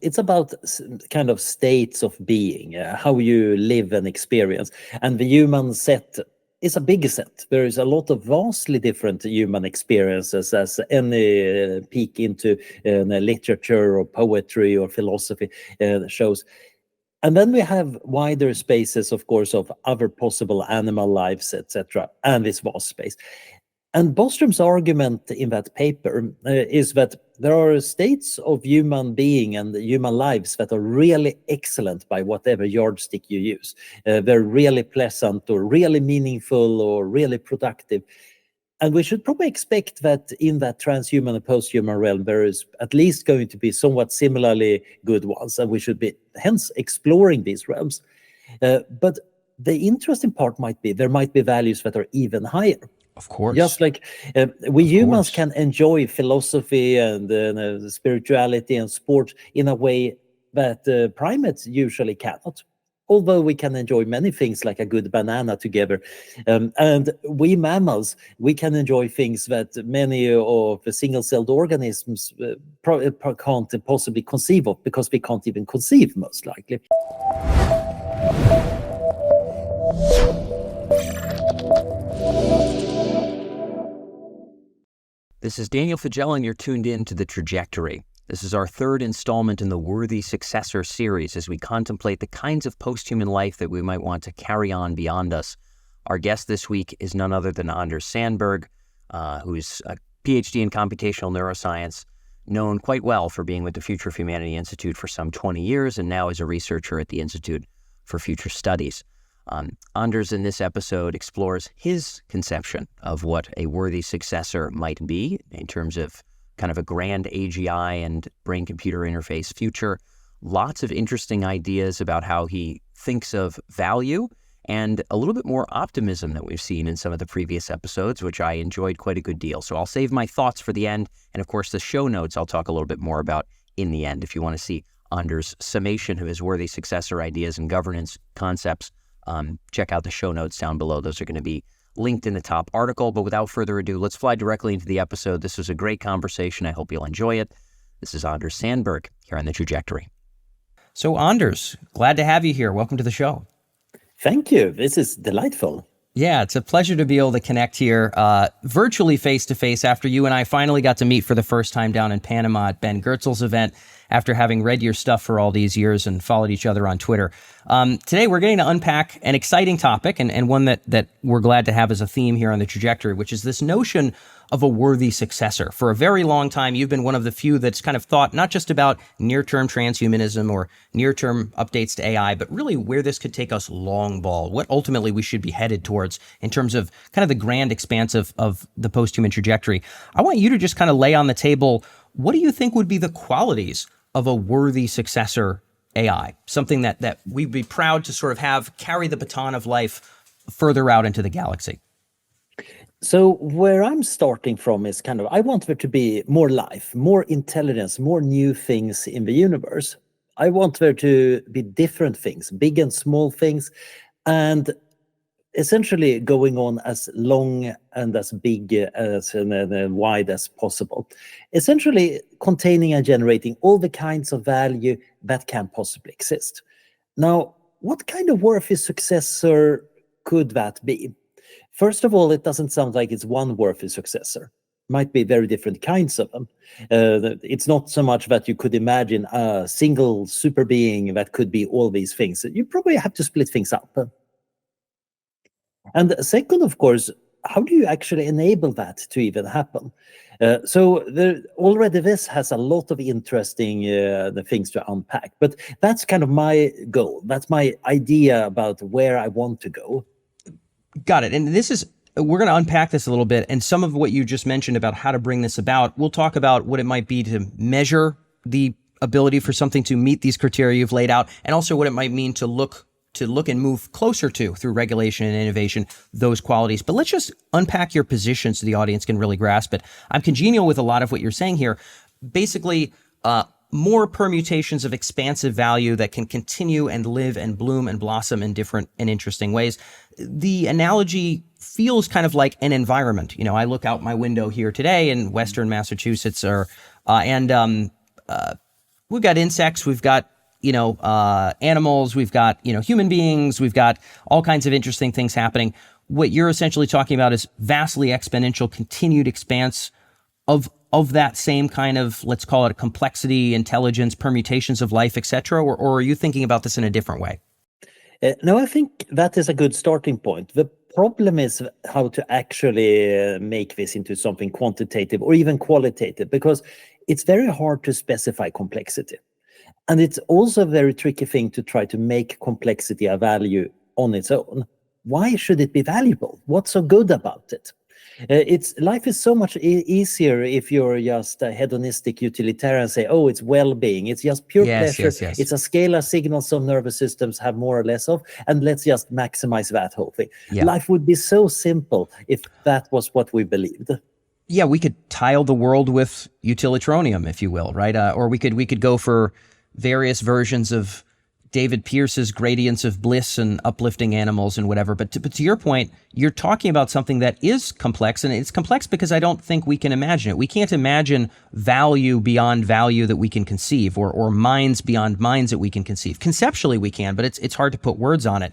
It's about kind of states of being, how you live and experience. And the human set is a big set. There is a lot of vastly different human experiences, as any peek into literature or poetry or philosophy shows. And then we have wider spaces, of course, of other possible animal lives, etc., and this vast space. And Bostrom's argument in that paper is that there are states of human being and human lives that are really excellent by whatever yardstick you use. They're really pleasant or really meaningful or really productive. And we should probably expect that in that transhuman and posthuman realm, there is at least going to be somewhat similarly good ones, and we should be hence exploring these realms. But the interesting part might be there might be values that are even higher. Of course. Just like we humans can enjoy philosophy and spirituality and sport in a way that primates usually cannot. Although we can enjoy many things like a good banana together. And we mammals, we can enjoy things that many of the single-celled organisms can't possibly conceive of, because we can't even conceive, most likely. This is Daniel Fagella, and you're tuned in to The Trajectory. This is our third installment in the Worthy Successor series as we contemplate the kinds of posthuman life that we might want to carry on beyond us. Our guest this week is none other than Anders Sandberg, who's a PhD in Computational Neuroscience, known quite well for being with the Future of Humanity Institute for some 20 years, and now is a researcher at the Institute for Future Studies. Anders, in this episode, explores his conception of what a worthy successor might be in terms of kind of a grand AGI and brain-computer interface future. Lots of interesting ideas about how he thinks of value, and a little bit more optimism that we've seen in some of the previous episodes, which I enjoyed quite a good deal. So I'll save my thoughts for the end. And of course, the show notes I'll talk a little bit more about in the end. If you want to see Anders' summation of his worthy successor ideas and governance concepts, check out the show notes down below. Those are going to be linked in the top article. But without further ado, let's fly directly into the episode. This was a great conversation. I hope you'll enjoy it. This is Anders Sandberg here on The Trajectory. So Anders, glad to have you here. Welcome to the show. Thank you. This is delightful. Yeah, it's a pleasure to be able to connect here virtually face-to-face after you and I finally got to meet for the first time down in Panama at Ben Goertzel's event after having read your stuff for all these years and followed each other on Twitter. Today, we're getting to unpack an exciting topic and one that we're glad to have as a theme here on The Trajectory, which is this notion of a worthy successor. For a very long time, you've been one of the few that's kind of thought not just about near-term transhumanism or near-term updates to AI, but really where this could take us long ball, what ultimately we should be headed towards in terms of kind of the grand expanse of the post-human trajectory. I want you to just kind of lay on the table, what do you think would be the qualities of a worthy successor AI, something that we'd be proud to sort of have carry the baton of life further out into the galaxy? So where I'm starting from is kind of, I want there to be more life, more intelligence, more new things in the universe. I want there to be different things, big and small things, and essentially going on as long and as big as and wide as possible. Essentially containing and generating all the kinds of value that can possibly exist. Now, what kind of worthy successor could that be? First of all, it doesn't sound like it's one worthy successor. Might be very different kinds of them. It's not so much that you could imagine a single super being that could be all these things. You probably have to split things up. And second, of course, how do you actually enable that to even happen? So already this has a lot of interesting things to unpack. But that's kind of my goal. That's my idea about where I want to go. Got it. And we're going to unpack this a little bit. And some of what you just mentioned about how to bring this about, we'll talk about what it might be to measure the ability for something to meet these criteria you've laid out, and also what it might mean to look and move closer to, through regulation and innovation, those qualities. But let's just unpack your position so the audience can really grasp it. I'm congenial with a lot of what you're saying here. Basically, more permutations of expansive value that can continue and live and bloom and blossom in different and interesting ways. The analogy feels kind of like an environment. You know, I look out my window here today in Western Massachusetts, and we've got insects, we've got, animals, we've got, human beings, we've got all kinds of interesting things happening. What you're essentially talking about is vastly exponential continued expanse of that same kind of, let's call it a complexity, intelligence, permutations of life, etc., or are you thinking about this in a different way? No, I think that is a good starting point. The problem is how to actually make this into something quantitative or even qualitative, because it's very hard to specify complexity. And it's also a very tricky thing to try to make complexity a value on its own. Why should it be valuable? What's so good about it? Life is so much easier if you're just a hedonistic utilitarian and say, oh, it's well-being. It's just pure pleasure. Yes. It's a scalar signal some nervous systems have more or less of, and let's just maximize that whole thing. Yeah. Life would be so simple if that was what we believed. Yeah, we could tile the world with utilitarianism, if you will, right? Or we could go for various versions of David Pearce's gradients of bliss and uplifting animals and whatever. But to your point, you're talking about something that is complex, and it's complex because I don't think we can imagine it. We can't imagine value beyond value that we can conceive, or minds beyond minds that we can conceive. Conceptually we can, but it's hard to put words on it.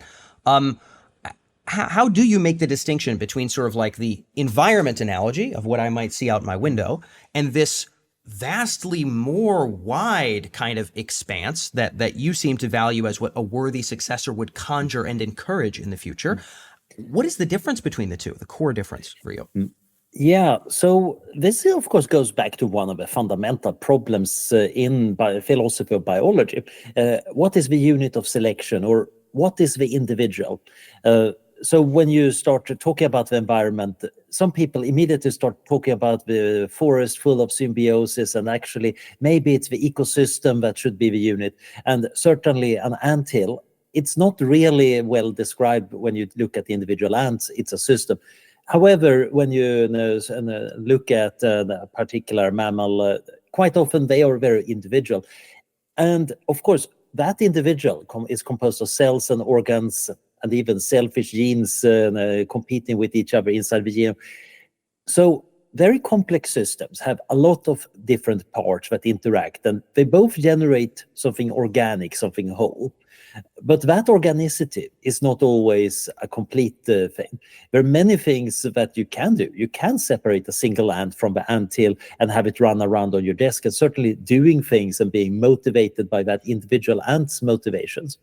How do you make the distinction between sort of like the environment analogy of what I might see out my window and this vastly more wide kind of expanse that you seem to value as what a worthy successor would conjure and encourage in the future? What is the difference between the two, the core difference for you? Yeah, so this of course goes back to one of the fundamental problems in philosophy of biology. What is the unit of selection, or what is the individual? So when you start talking about the environment, some people immediately start talking about the forest full of symbiosis, and actually maybe it's the ecosystem that should be the unit. And certainly an anthill, it's not really well described when you look at the individual ants, it's a system. However, when you look at a particular mammal, quite often they are very individual. And of course, that individual is composed of cells and organs and even selfish genes competing with each other inside the genome. So very complex systems have a lot of different parts that interact, and they both generate something organic, something whole. But that organicity is not always a complete thing. There are many things that you can do. You can separate a single ant from the anthill and have it run around on your desk, and certainly doing things and being motivated by that individual ant's motivations.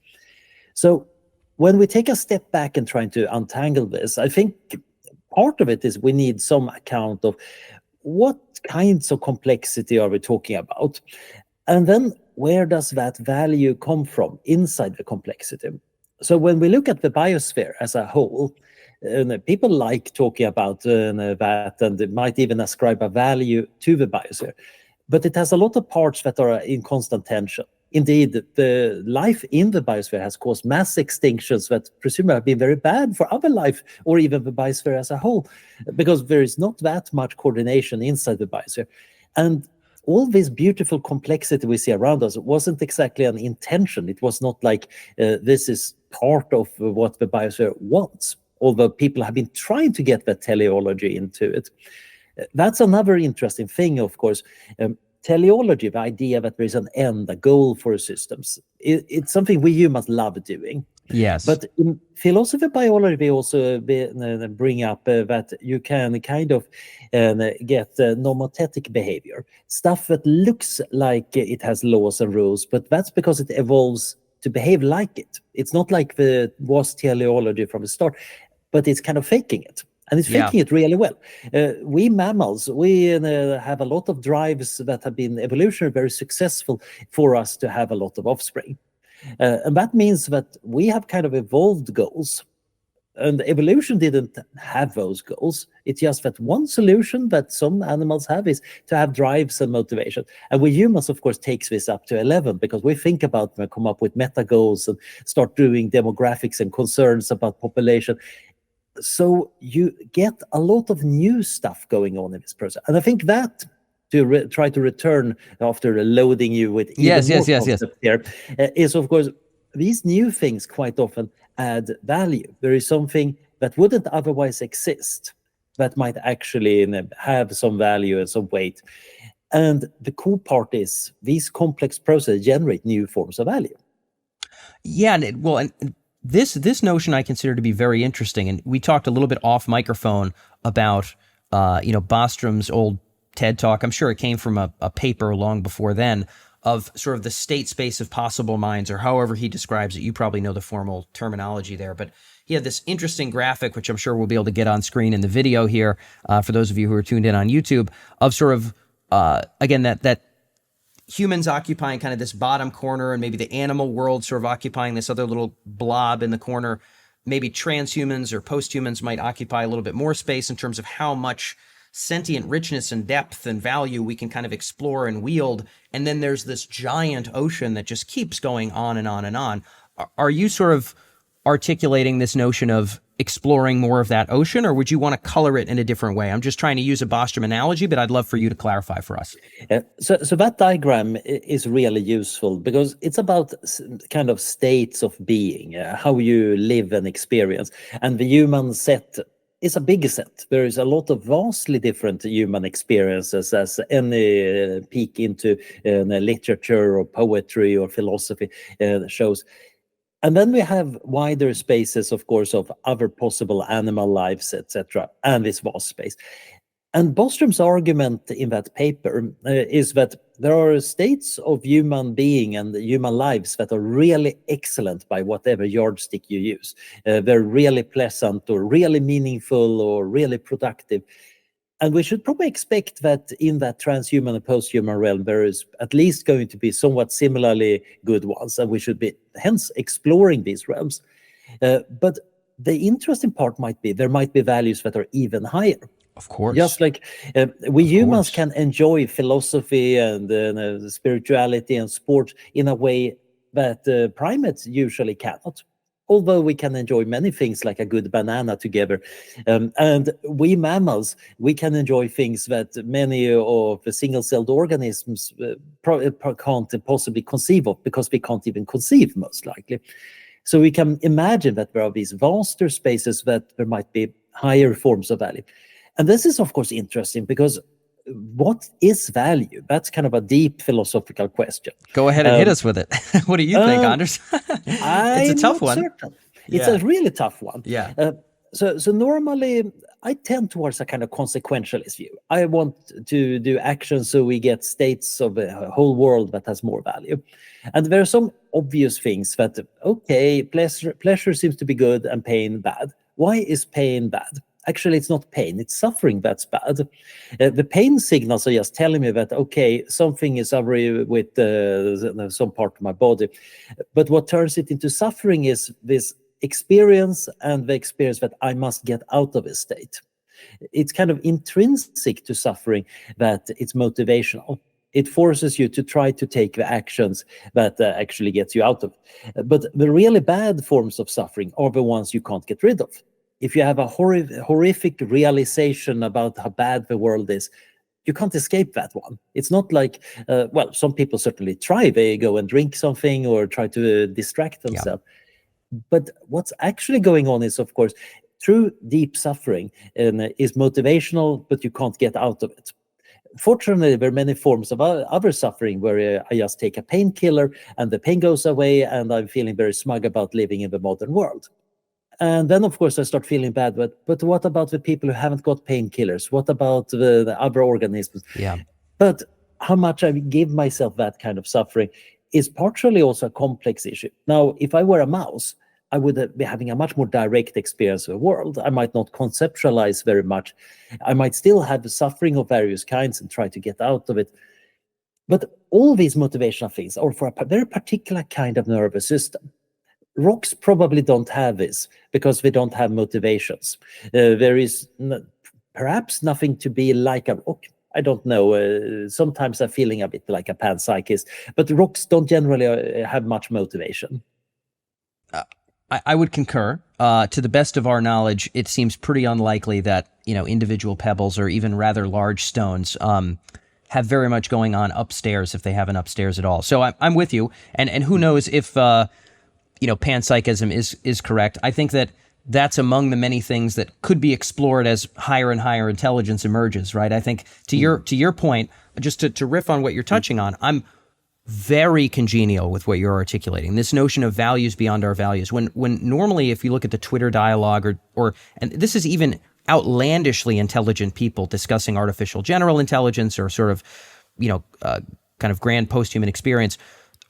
So when we take a step back and trying to untangle this, I think part of it is we need some account of what kinds of complexity are we talking about? And then where does that value come from inside the complexity? So when we look at the biosphere as a whole, people like talking about that, and they might even ascribe a value to the biosphere. But it has a lot of parts that are in constant tension. Indeed, the life in the biosphere has caused mass extinctions that presumably have been very bad for other life, or even the biosphere as a whole, because there is not that much coordination inside the biosphere. And all this beautiful complexity we see around us wasn't exactly an intention. It was not like this is part of what the biosphere wants, although people have been trying to get that teleology into it. That's another interesting thing, of course. Teleology, the idea that there is an end, a goal for systems, it's something we humans love doing. Yes. But in philosophy of biology, we also bring up that you can kind of get nomothetic behavior, stuff that looks like it has laws and rules, but that's because it evolves to behave like it. It's not like the was teleology from the start, but it's kind of faking it. And it's faking it really well. We mammals, we have a lot of drives that have been evolutionarily very successful for us to have a lot of offspring. And that means that we have kind of evolved goals. And evolution didn't have those goals. It's just that one solution that some animals have is to have drives and motivation. And we humans, of course, takes this up to 11, because we think about them and come up with meta goals and start doing demographics and concerns about population. So you get a lot of new stuff going on in this process. And I think that, to try to return after loading you with even more concepts here, is, of course, these new things quite often add value. There is something that wouldn't otherwise exist that might actually have some value and some weight. And the cool part is these complex processes generate new forms of value. Yeah, and this notion I consider to be very interesting. And we talked a little bit off microphone about Bostrom's old TED talk. I'm sure it came from a paper long before then, of sort of the state space of possible minds, or however he describes it. You probably know the formal terminology there, but he had this interesting graphic, which I'm sure we'll be able to get on screen in the video here for those of you who are tuned in on YouTube, of sort of, again, that humans occupying kind of this bottom corner, and maybe the animal world sort of occupying this other little blob in the corner. Maybe transhumans or posthumans might occupy a little bit more space in terms of how much sentient richness and depth and value we can kind of explore and wield. And then there's this giant ocean that just keeps going on and on and on. Are you sort of articulating this notion of exploring more of that ocean, or would you want to color it in a different way? I'm just trying to use a Bostrom analogy, but I'd love for you to clarify for us. So that diagram is really useful because it's about kind of states of being, how you live and experience. And the human set is a big set. There is a lot of vastly different human experiences, as any peek into literature or poetry or philosophy shows. And then we have wider spaces, of course, of other possible animal lives, etc., and this vast space. And Bostrom's argument in that paper is that there are states of human being and human lives that are really excellent by whatever yardstick you use. They're really pleasant or really meaningful or really productive. And we should probably expect that in that transhuman and posthuman realm, there is at least going to be somewhat similarly good ones, and we should be hence exploring these realms. But the interesting part might be there might be values that are even higher. Of course. Just like we humans can enjoy philosophy and spirituality and sport in a way that primates usually cannot. Although we can enjoy many things like a good banana together. And we mammals, we can enjoy things that many of the single-celled organisms can't possibly conceive of, because we can't even conceive, most likely. So we can imagine that there are these vaster spaces that there might be higher forms of value. And this is, of course, interesting because what is value? That's kind of a deep philosophical question. Go ahead and hit us with it. What do you think, Anders? It's a tough one. Certain. It's a really tough one. Yeah. So normally I tend towards a kind of consequentialist view. I want to do action so we get states of a whole world that has more value. And there are some obvious things that, okay, pleasure seems to be good and pain bad. Why is pain bad? Actually, it's not pain, it's suffering that's bad. The pain signals are just telling me that, okay, something is suffering with some part of my body. But what turns it into suffering is this experience, and the experience that I must get out of a state. It's kind of intrinsic to suffering that it's motivational. It forces you to try to take the actions that actually gets you out of it. But the really bad forms of suffering are the ones you can't get rid of. If you have a horrific realization about how bad the world is, you can't escape that one. It's not like, well, some people certainly try. They go and drink something or try to distract themselves. Yeah. But what's actually going on is, of course, true deep suffering is motivational, but you can't get out of it. Fortunately, there are many forms of other suffering where I just take a painkiller and the pain goes away and I'm feeling very smug about living in the modern world. And then, of course, I start feeling bad. But what about the people who haven't got painkillers? What about the other organisms? Yeah. But how much I give myself that kind of suffering is partially also a complex issue. Now, if I were a mouse, I would be having a much more direct experience of the world. I might not conceptualize very much. I might still have suffering of various kinds and try to get out of it. But all these motivational things are for a very particular kind of nervous system. Rocks probably don't have this because they don't have motivations. There is perhaps nothing to be like a rock. I don't know. Sometimes I'm feeling a bit like a panpsychist, but rocks don't generally have much motivation. I would concur. To the best of our knowledge, it seems pretty unlikely that individual pebbles or even rather large stones have very much going on upstairs, if they have an upstairs at all. So I'm with you. And who knows if panpsychism is correct. I think that that's among the many things that could be explored as higher and higher intelligence emerges, right? I think to your point, just to riff on what you're touching on, I'm very congenial with what you're articulating. This notion of values beyond our values. When normally, if you look at the Twitter dialogue or and this is even outlandishly intelligent people discussing artificial general intelligence or sort of, kind of grand posthuman experience,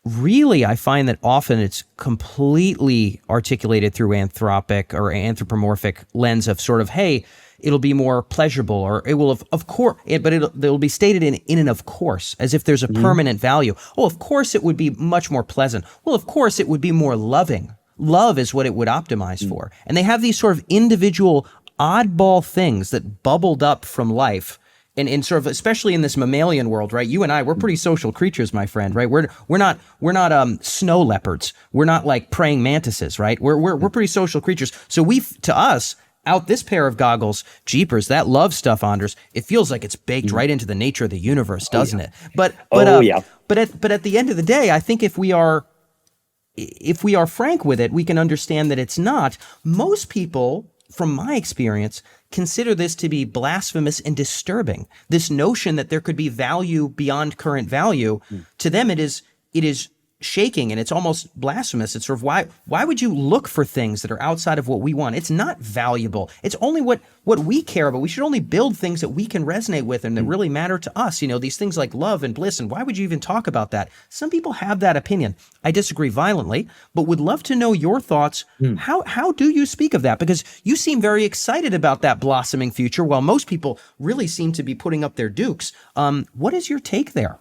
really, I find that often it's completely articulated through anthropic or anthropomorphic lens of sort of, hey, it'll be more pleasurable, or it will of course, but it'll be stated in and of course, as if there's a permanent value. Oh, of course it would be much more pleasant. Well, of course it would be more loving. Love is what it would optimize for. And they have these sort of individual oddball things that bubbled up from life. And in sort of, especially in this mammalian world, right? You and I, we're pretty social creatures, my friend, right? We're not snow leopards. We're not like praying mantises, right? We're pretty social creatures. So to us, out this pair of goggles, jeepers, that love stuff, Anders, it feels like it's baked right into the nature of the universe, doesn't it? But at the end of the day, I think if we are frank with it, we can understand that it's not. Most people, from my experience, consider this to be blasphemous and disturbing. This notion that there could be value beyond current value, to them it is shaking, and it's almost blasphemous. It's sort of why would you look for things that are outside of what we want? It's not valuable. It's only what we care about. We should only build things that we can resonate with and that really matter to us. These things like love and bliss, and why would you even talk about that? Some people have that opinion. I disagree violently, but would love to know your thoughts. How do you speak of that? Because you seem very excited about that blossoming future, while most people really seem to be putting up their dukes. What is your take there?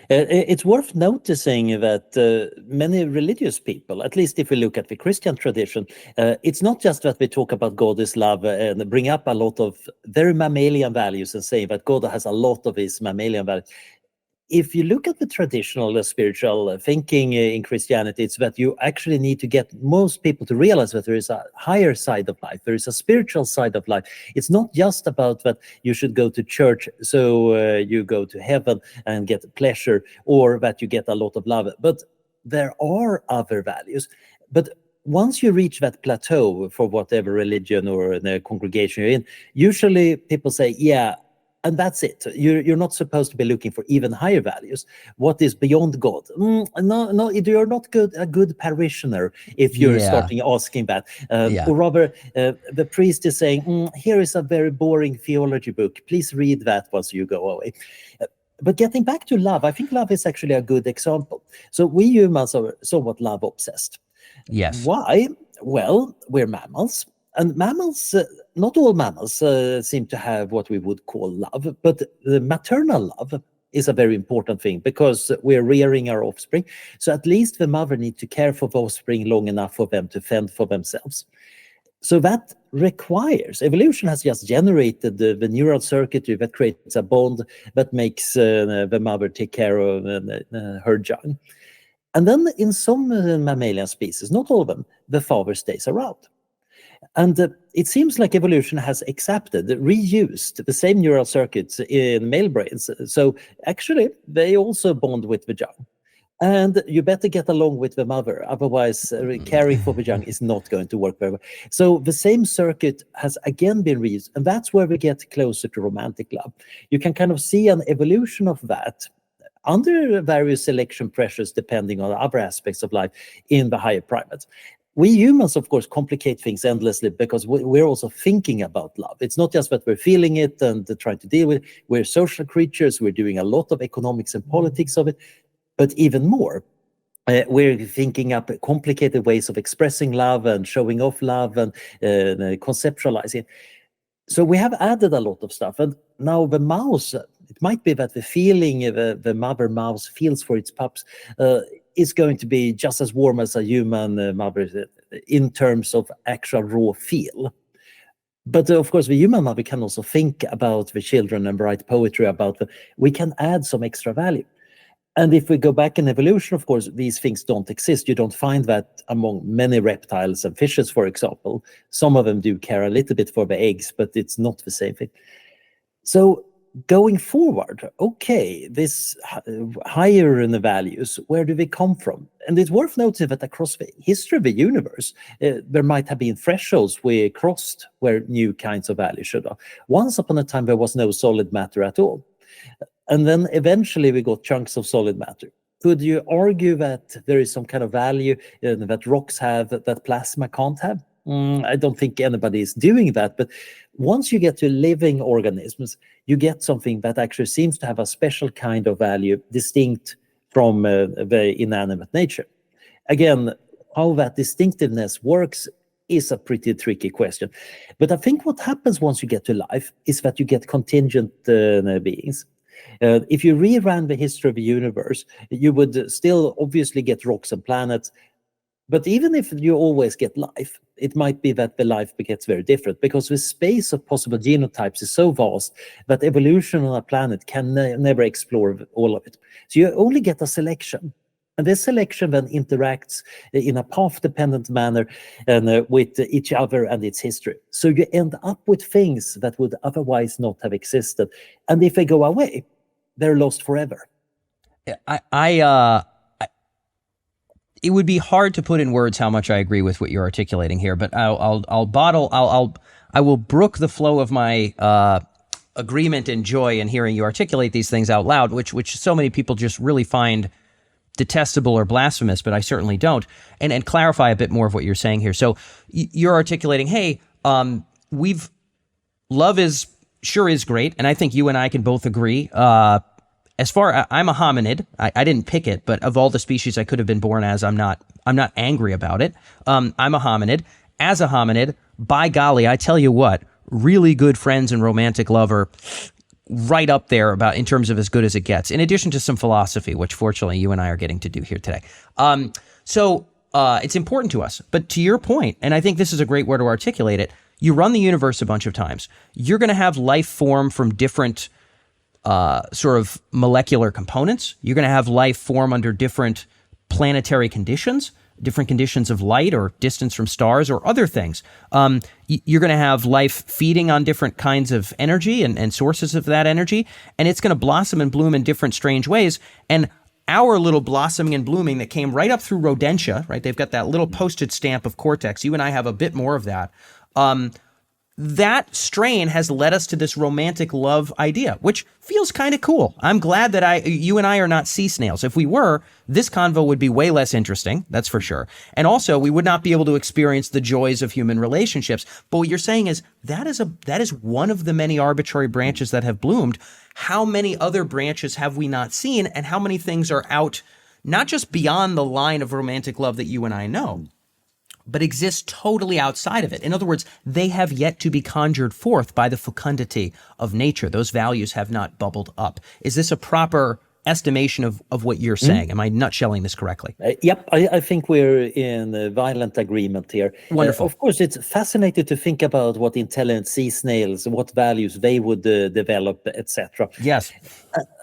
It's worth noticing that many religious people, at least if we look at the Christian tradition, it's not just that we talk about God is love and bring up a lot of very mammalian values and say that God has a lot of his mammalian values. If you look at the traditional spiritual thinking in Christianity, it's that you actually need to get most people to realize that there is a higher side of life. There is a spiritual side of life. It's not just about that you should go to church so you go to heaven and get pleasure, or that you get a lot of love. But there are other values. But once you reach that plateau for whatever religion or the congregation you're in, usually people say, yeah, and that's it. You're not supposed to be looking for even higher values. What is beyond God? No, you're not a good parishioner if you're starting asking that. Or rather, the priest is saying, here is a very boring theology book. Please read that once you go away. But getting back to love, I think love is actually a good example. So we humans are somewhat love obsessed. Yes. Why? Well, we're mammals. And mammals, not all mammals seem to have what we would call love, but the maternal love is a very important thing because we're rearing our offspring. So at least the mother needs to care for the offspring long enough for them to fend for themselves. So that requires, evolution has just generated the neural circuitry that creates a bond that makes the mother take care of her young. And then in some mammalian species, not all of them, the father stays around. And it seems like evolution has accepted, reused the same neural circuits in male brains. So actually, they also bond with the young. And you better get along with the mother, otherwise caring for the young is not going to work very well. So the same circuit has again been reused, and that's where we get closer to romantic love. You can kind of see an evolution of that under various selection pressures, depending on other aspects of life in the higher primates. We humans, of course, complicate things endlessly because we're also thinking about love. It's not just that we're feeling it and trying to deal with it. We're social creatures. We're doing a lot of economics and politics of it. But even more, we're thinking up complicated ways of expressing love and showing off love and conceptualizing. So we have added a lot of stuff. And now the mouse, it might be that the feeling the mother mouse feels for its pups is going to be just as warm as a human mother in terms of actual raw feel. But of course, the human mother can also think about the children and write poetry about them. We can add some extra value. And if we go back in evolution, of course, these things don't exist. You don't find that among many reptiles and fishes, for example. Some of them do care a little bit for the eggs, but it's not the same thing. So going forward, okay, this higher in the values, where do they come from? And it's worth noting that across the history of the universe, there might have been thresholds we crossed where new kinds of values showed up. Once upon a time, there was no solid matter at all. And then eventually we got chunks of solid matter. Could you argue that there is some kind of value that rocks have that plasma can't have? I don't think anybody is doing that. But once you get to living organisms, you get something that actually seems to have a special kind of value distinct from the inanimate nature. Again, how that distinctiveness works is a pretty tricky question. But I think what happens once you get to life is that you get contingent beings. If you reran the history of the universe, you would still obviously get rocks and planets. But even if you always get life, it might be that the life gets very different, because the space of possible genotypes is so vast that evolution on a planet can never explore all of it. So you only get a selection. And this selection then interacts in a path-dependent manner and with each other and its history. So you end up with things that would otherwise not have existed. And if they go away, they're lost forever. It would be hard to put in words how much I agree with what you're articulating here, but I will brook the flow of my agreement and joy in hearing you articulate these things out loud, which so many people just really find detestable or blasphemous, but I certainly don't. And clarify a bit more of what you're saying here. So you're articulating, hey, love is great, and I think you and I can both agree. I'm a hominid. I didn't pick it, but of all the species I could have been born as, I'm not angry about it. I'm a hominid. As a hominid, by golly, I tell you what, really good friends and romantic love are right up there in terms of as good as it gets, in addition to some philosophy, which fortunately you and I are getting to do here today. So it's important to us. But to your point, and I think this is a great way to articulate it, you run the universe a bunch of times. You're going to have life form from different sort of molecular components. You're going to have life form under different planetary conditions, different conditions of light or distance from stars or other things. You're going to have life feeding on different kinds of energy and sources of that energy, and it's going to blossom and bloom in different strange ways. And our little blossoming and blooming that came right up through rodentia, right? They've got that little postage stamp of cortex. You and I have a bit more of that. That strain has led us to this romantic love idea, which feels kind of cool. I'm glad that you and I are not sea snails. If we were, this convo would be way less interesting, that's for sure. And also, we would not be able to experience the joys of human relationships. But what you're saying is that is one of the many arbitrary branches that have bloomed. How many other branches have we not seen, and how many things are out, not just beyond the line of romantic love that you and I know, but exist totally outside of it. In other words, they have yet to be conjured forth by the fecundity of nature. Those values have not bubbled up. Is this a proper estimation of what you're saying? Am I nutshelling this correctly? Yep, I think we're in violent agreement here. Wonderful. Of course, it's fascinating to think about what intelligent sea snails, what values they would develop, etc. Yes.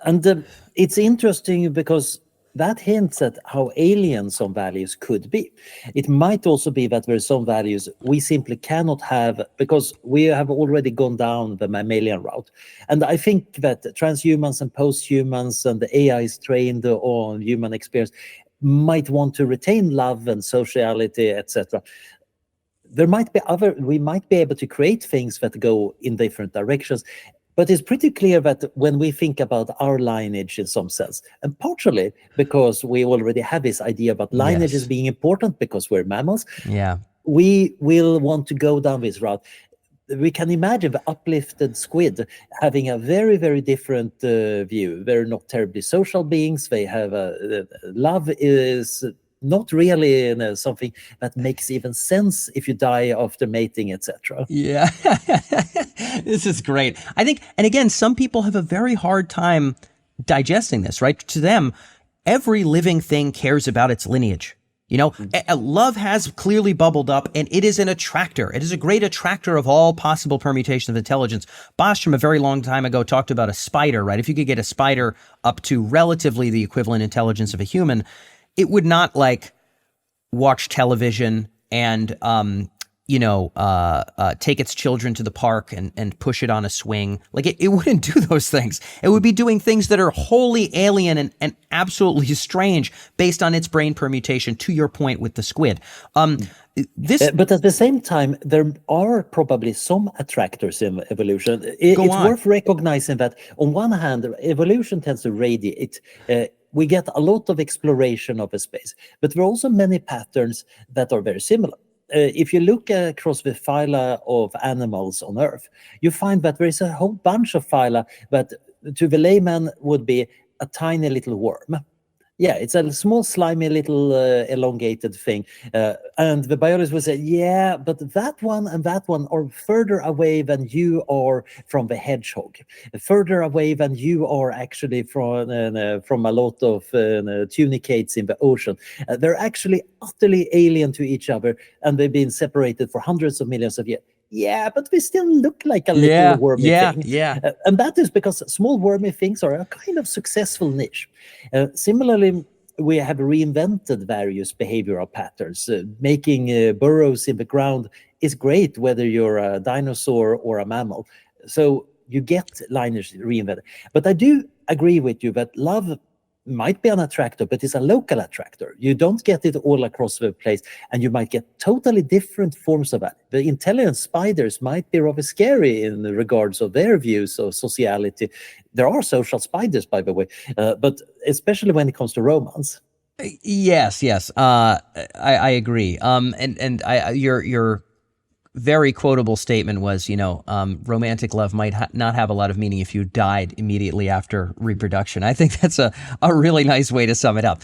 And it's interesting because that hints at how alien some values could be. It might also be that there are some values we simply cannot have because we have already gone down the mammalian route. And I think that transhumans and posthumans and the AIs trained on human experience might want to retain love and sociality, etc. We might be able to create things that go in different directions. But it's pretty clear that when we think about our lineage in some sense, and partially because we already have this idea about lineage as being important because we're mammals, we will want to go down this route. We can imagine the uplifted squid having a very, very different view. They're not terribly social beings. They have love is not really something that makes even sense if you die after mating, etc. Yeah, this is great. I think, and again, some people have a very hard time digesting this, right? To them, every living thing cares about its lineage. You know, love has clearly bubbled up, and it is an attractor. It is a great attractor of all possible permutations of intelligence. Bostrom, a very long time ago, talked about a spider, right? If you could get a spider up to relatively the equivalent intelligence of a human, it would not like watch television and take its children to the park and push it on a swing. Like it wouldn't do those things. It would be doing things that are wholly alien and absolutely strange based on its brain permutation, to your point with the squid. But at the same time, there are probably some attractors in evolution. It's worth recognizing that on one hand, evolution tends to radiate. We get a lot of exploration of a space, but there are also many patterns that are very similar. If you look across the phyla of animals on Earth, you find that there is a whole bunch of phyla that to the layman would be a tiny little worm. Yeah, it's a small, slimy, little elongated thing. And the biologist would say, yeah, but that one and that one are further away than you are from the hedgehog, further away than you are actually from a lot of tunicates in the ocean. They're actually utterly alien to each other, and they've been separated for hundreds of millions of years. Yeah, but we still look like a little wormy thing. Yeah. And that is because small wormy things are a kind of successful niche. Similarly, we have reinvented various behavioral patterns. Making burrows in the ground is great, whether you're a dinosaur or a mammal. So you get lineage reinvented. But I do agree with you that love might be an attractor, but it's a local attractor. You don't get it all across the place, and you might get totally different forms of that. The intelligent spiders might be rather scary in regards of their views of sociality. There are social spiders, by the way, but especially when it comes to romance. Yes. I agree. Your very quotable statement was, romantic love might not have a lot of meaning if you died immediately after reproduction. I think that's a really nice way to sum it up.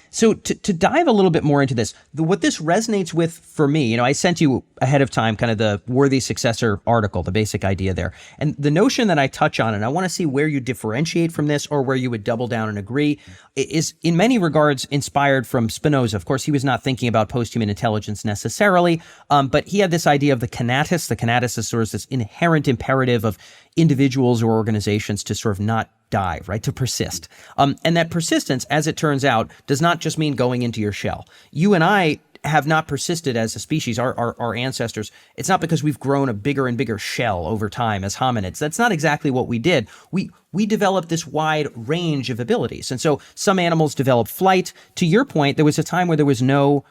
So to dive a little bit more into this, what this resonates with for me, I sent you ahead of time kind of the Worthy Successor article, the basic idea there. And the notion that I touch on, and I want to see where you differentiate from this or where you would double down and agree, is in many regards inspired from Spinoza. Of course, he was not thinking about posthuman intelligence necessarily, but he had this idea of the conatus. The conatus is sort of this inherent imperative of individuals or organizations to sort of not die, right? To persist. And that persistence, as it turns out, does not just mean going into your shell. You and I have not persisted as a species, our ancestors. It's not because we've grown a bigger and bigger shell over time as hominids. That's not exactly what we did. We developed this wide range of abilities. And so some animals develop flight. To your point, there was a time where there was no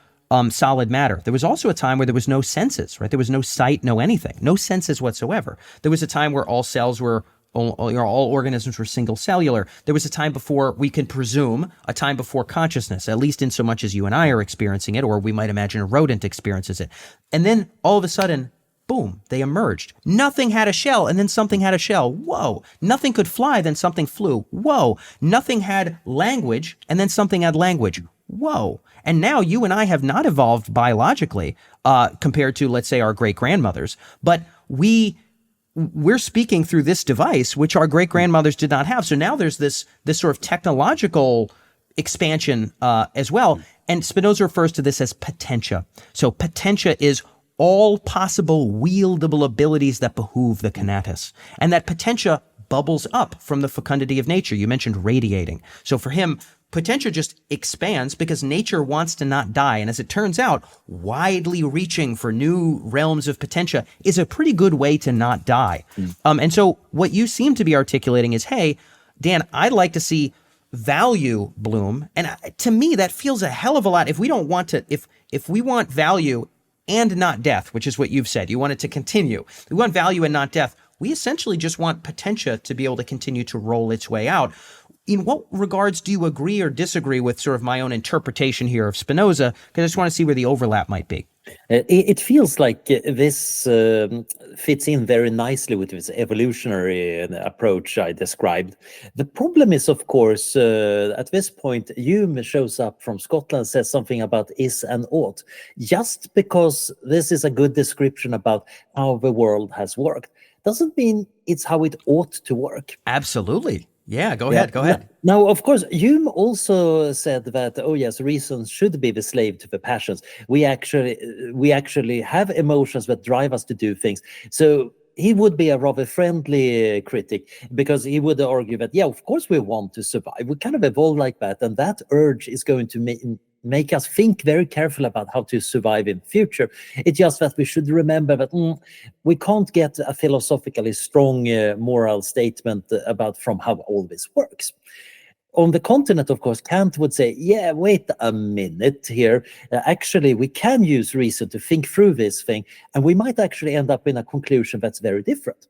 solid matter. There was also a time where there was no senses, right? There was no sight, no anything, no senses whatsoever. There was a time where all cells were, all organisms were single cellular. There was a time before, we can presume, a time before consciousness, at least in so much as you and I are experiencing it, or we might imagine a rodent experiences it. And then all of a sudden, boom, they emerged. Nothing had a shell, and then something had a shell. Whoa. Nothing could fly, then something flew. Whoa. Nothing had language, and then something had language. Whoa. And now you and I have not evolved biologically compared to, let's say, our great-grandmothers, but we're speaking through this device, which our great-grandmothers did not have. So now there's this sort of technological expansion as well. And Spinoza refers to this as potentia. So potentia is all possible wieldable abilities that behoove the conatus. And that potentia bubbles up from the fecundity of nature. You mentioned radiating. So for him, potentia just expands because nature wants to not die. And as it turns out, widely reaching for new realms of potentia is a pretty good way to not die. And so what you seem to be articulating is, hey, Dan, I'd like to see value bloom. And to me, that feels a hell of a lot. If we don't want to, if we want value and not death, which is what you've said, you want it to continue. We want value and not death. We essentially just want potentia to be able to continue to roll its way out. In what regards do you agree or disagree with sort of my own interpretation here of Spinoza? Because I just want to see where the overlap might be. It feels like this fits in very nicely with this evolutionary approach I described. The problem is, of course, at this point, Hume shows up from Scotland, says something about is and ought. Just because this is a good description about how the world has worked, doesn't mean it's how it ought to work. Absolutely. Yeah, go ahead. Now, of course, Hume also said that, oh yes, reason should be the slave to the passions. We actually have emotions that drive us to do things. So he would be a rather friendly critic, because he would argue that, yeah, of course we want to survive. We kind of evolve like that, and that urge is going to make us think very carefully about how to survive in the future. It's just that we should remember that we can't get a philosophically strong moral statement about from how all this works. On the continent, of course, Kant would say, yeah, wait a minute here. Actually, we can use reason to think through this thing, and we might actually end up in a conclusion that's very different.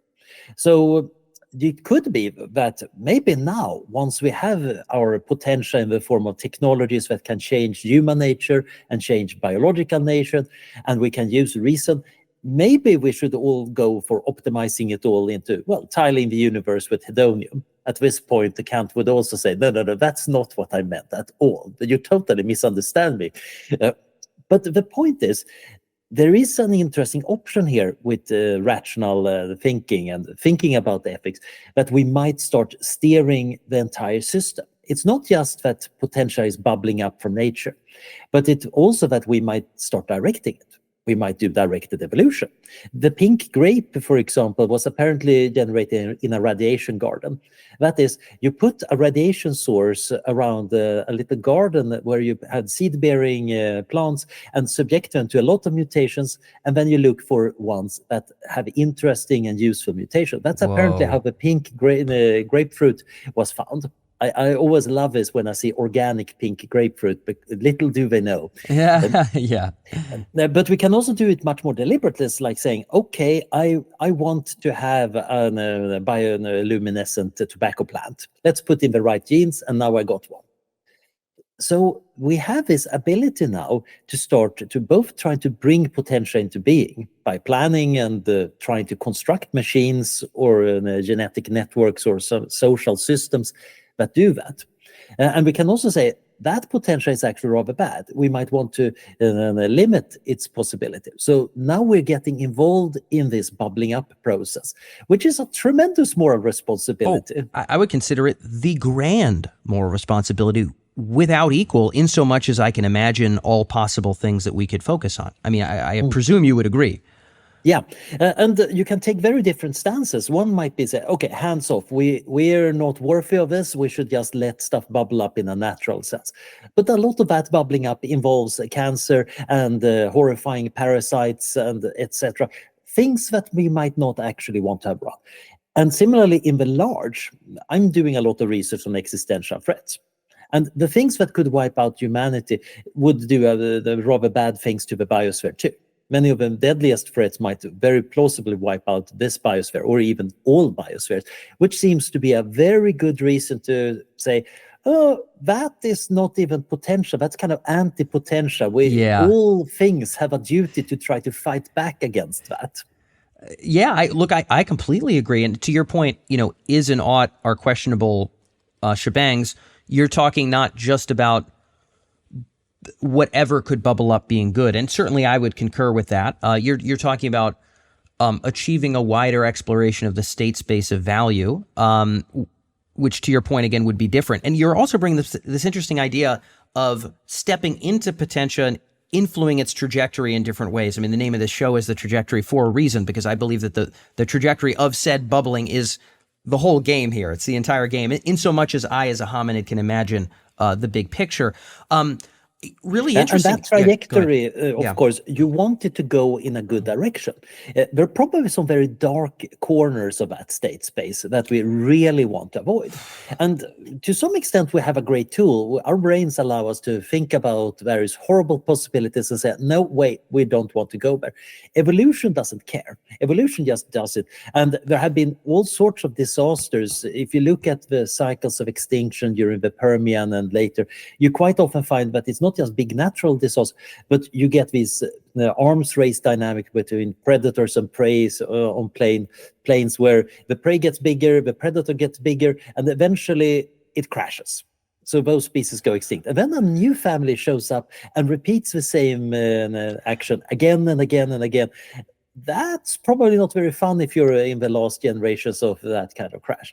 So it could be that maybe now, once we have our potential in the form of technologies that can change human nature and change biological nature, and we can use reason, maybe we should all go for optimizing it all into, well, tiling the universe with hedonium. At this point, the Kant would also say, no, that's not what I meant at all. You totally misunderstand me. But the point is, there is an interesting option here with rational thinking and thinking about ethics, that we might start steering the entire system. It's not just that potential is bubbling up from nature, but it's also that we might start directing it. We might do directed evolution. The pink grape, for example, was apparently generated in a radiation garden. That is, you put a radiation source around a little garden where you had seed-bearing plants and subject them to a lot of mutations, and then you look for ones that have interesting and useful mutations. That's apparently how the pink grapefruit was found. I always love this when I see organic pink grapefruit, but little do they know. Yeah, yeah. But we can also do it much more deliberately. It's like saying, okay, I want to have a bioluminescent tobacco plant. Let's put in the right genes, and now I got one. So we have this ability now to start to both try to bring potential into being by planning and trying to construct machines or genetic networks or social systems that do that. And we can also say that potential is actually rather bad. We might want to limit its possibility. So now we're getting involved in this bubbling up process, which is a tremendous moral responsibility. I would consider it the grand moral responsibility without equal, in so much as I can imagine all possible things that we could focus on. I mean, I presume you would agree. Yeah, and you can take very different stances. One might be say, okay, hands off. We're not worthy of this. We should just let stuff bubble up in a natural sense. But a lot of that bubbling up involves cancer and horrifying parasites and etc. Things that we might not actually want to have run. And similarly, in the large, I'm doing a lot of research on existential threats. And the things that could wipe out humanity would do the rather bad things to the biosphere too. Many of the deadliest threats might very plausibly wipe out this biosphere or even all biospheres, which seems to be a very good reason to say, oh, that is not even potential. That's kind of anti-potential. All things have a duty to try to fight back against that. Yeah, I completely agree. And to your point, is and ought are questionable shebangs. You're talking not just about whatever could bubble up being good. And certainly I would concur with that. You're talking about achieving a wider exploration of the state space of value, which to your point, again, would be different. And you're also bringing this interesting idea of stepping into potential and influencing its trajectory in different ways. I mean, the name of this show is The Trajectory for a reason, because I believe that the trajectory of said bubbling is the whole game here. It's the entire game, in so much as I, as a hominid, can imagine the big picture. Really interesting. And that trajectory, of course, you want it to go in a good direction. There are probably some very dark corners of that state space that we really want to avoid. And to some extent, we have a great tool. Our brains allow us to think about various horrible possibilities and say, no, wait, we don't want to go there. Evolution doesn't care. Evolution just does it. And there have been all sorts of disasters. If you look at the cycles of extinction during the Permian and later, you quite often find that it's not just big natural disasters, but you get these arms race dynamic between predators and prey on planes where the prey gets bigger, the predator gets bigger, and eventually it crashes. So those species go extinct. And then a new family shows up and repeats the same action again and again and again. That's probably not very fun if you're in the last generations of that kind of crash.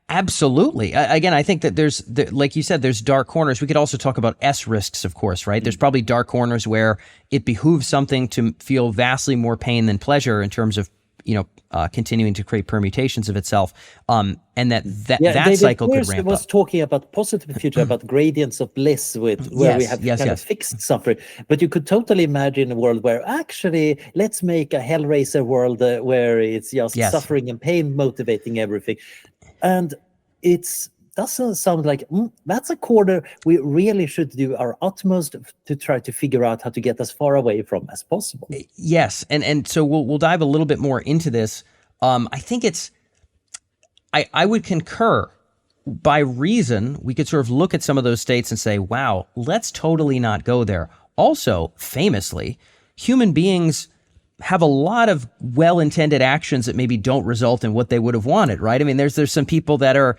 Absolutely. Again, I think that like you said, there's dark corners. We could also talk about S risks, of course, right? There's probably dark corners where it behooves something to feel vastly more pain than pleasure in terms of continuing to create permutations of itself, and that David cycle could Pearce ramp was up. talking about positive future, about gradients of bliss, where we have kind of fixed suffering. But you could totally imagine a world where actually, let's make a Hellraiser world where it's just suffering and pain motivating everything. And it's doesn't sound like that's a corner we really should do our utmost to try to figure out how to get as far away from as possible. Yes, and so we'll dive a little bit more into this. I think I would concur. By reason, we could sort of look at some of those states and say, wow, let's totally not go there. Also, famously, human beings have a lot of well-intended actions that maybe don't result in what they would have wanted, right? I mean, there's some people that are,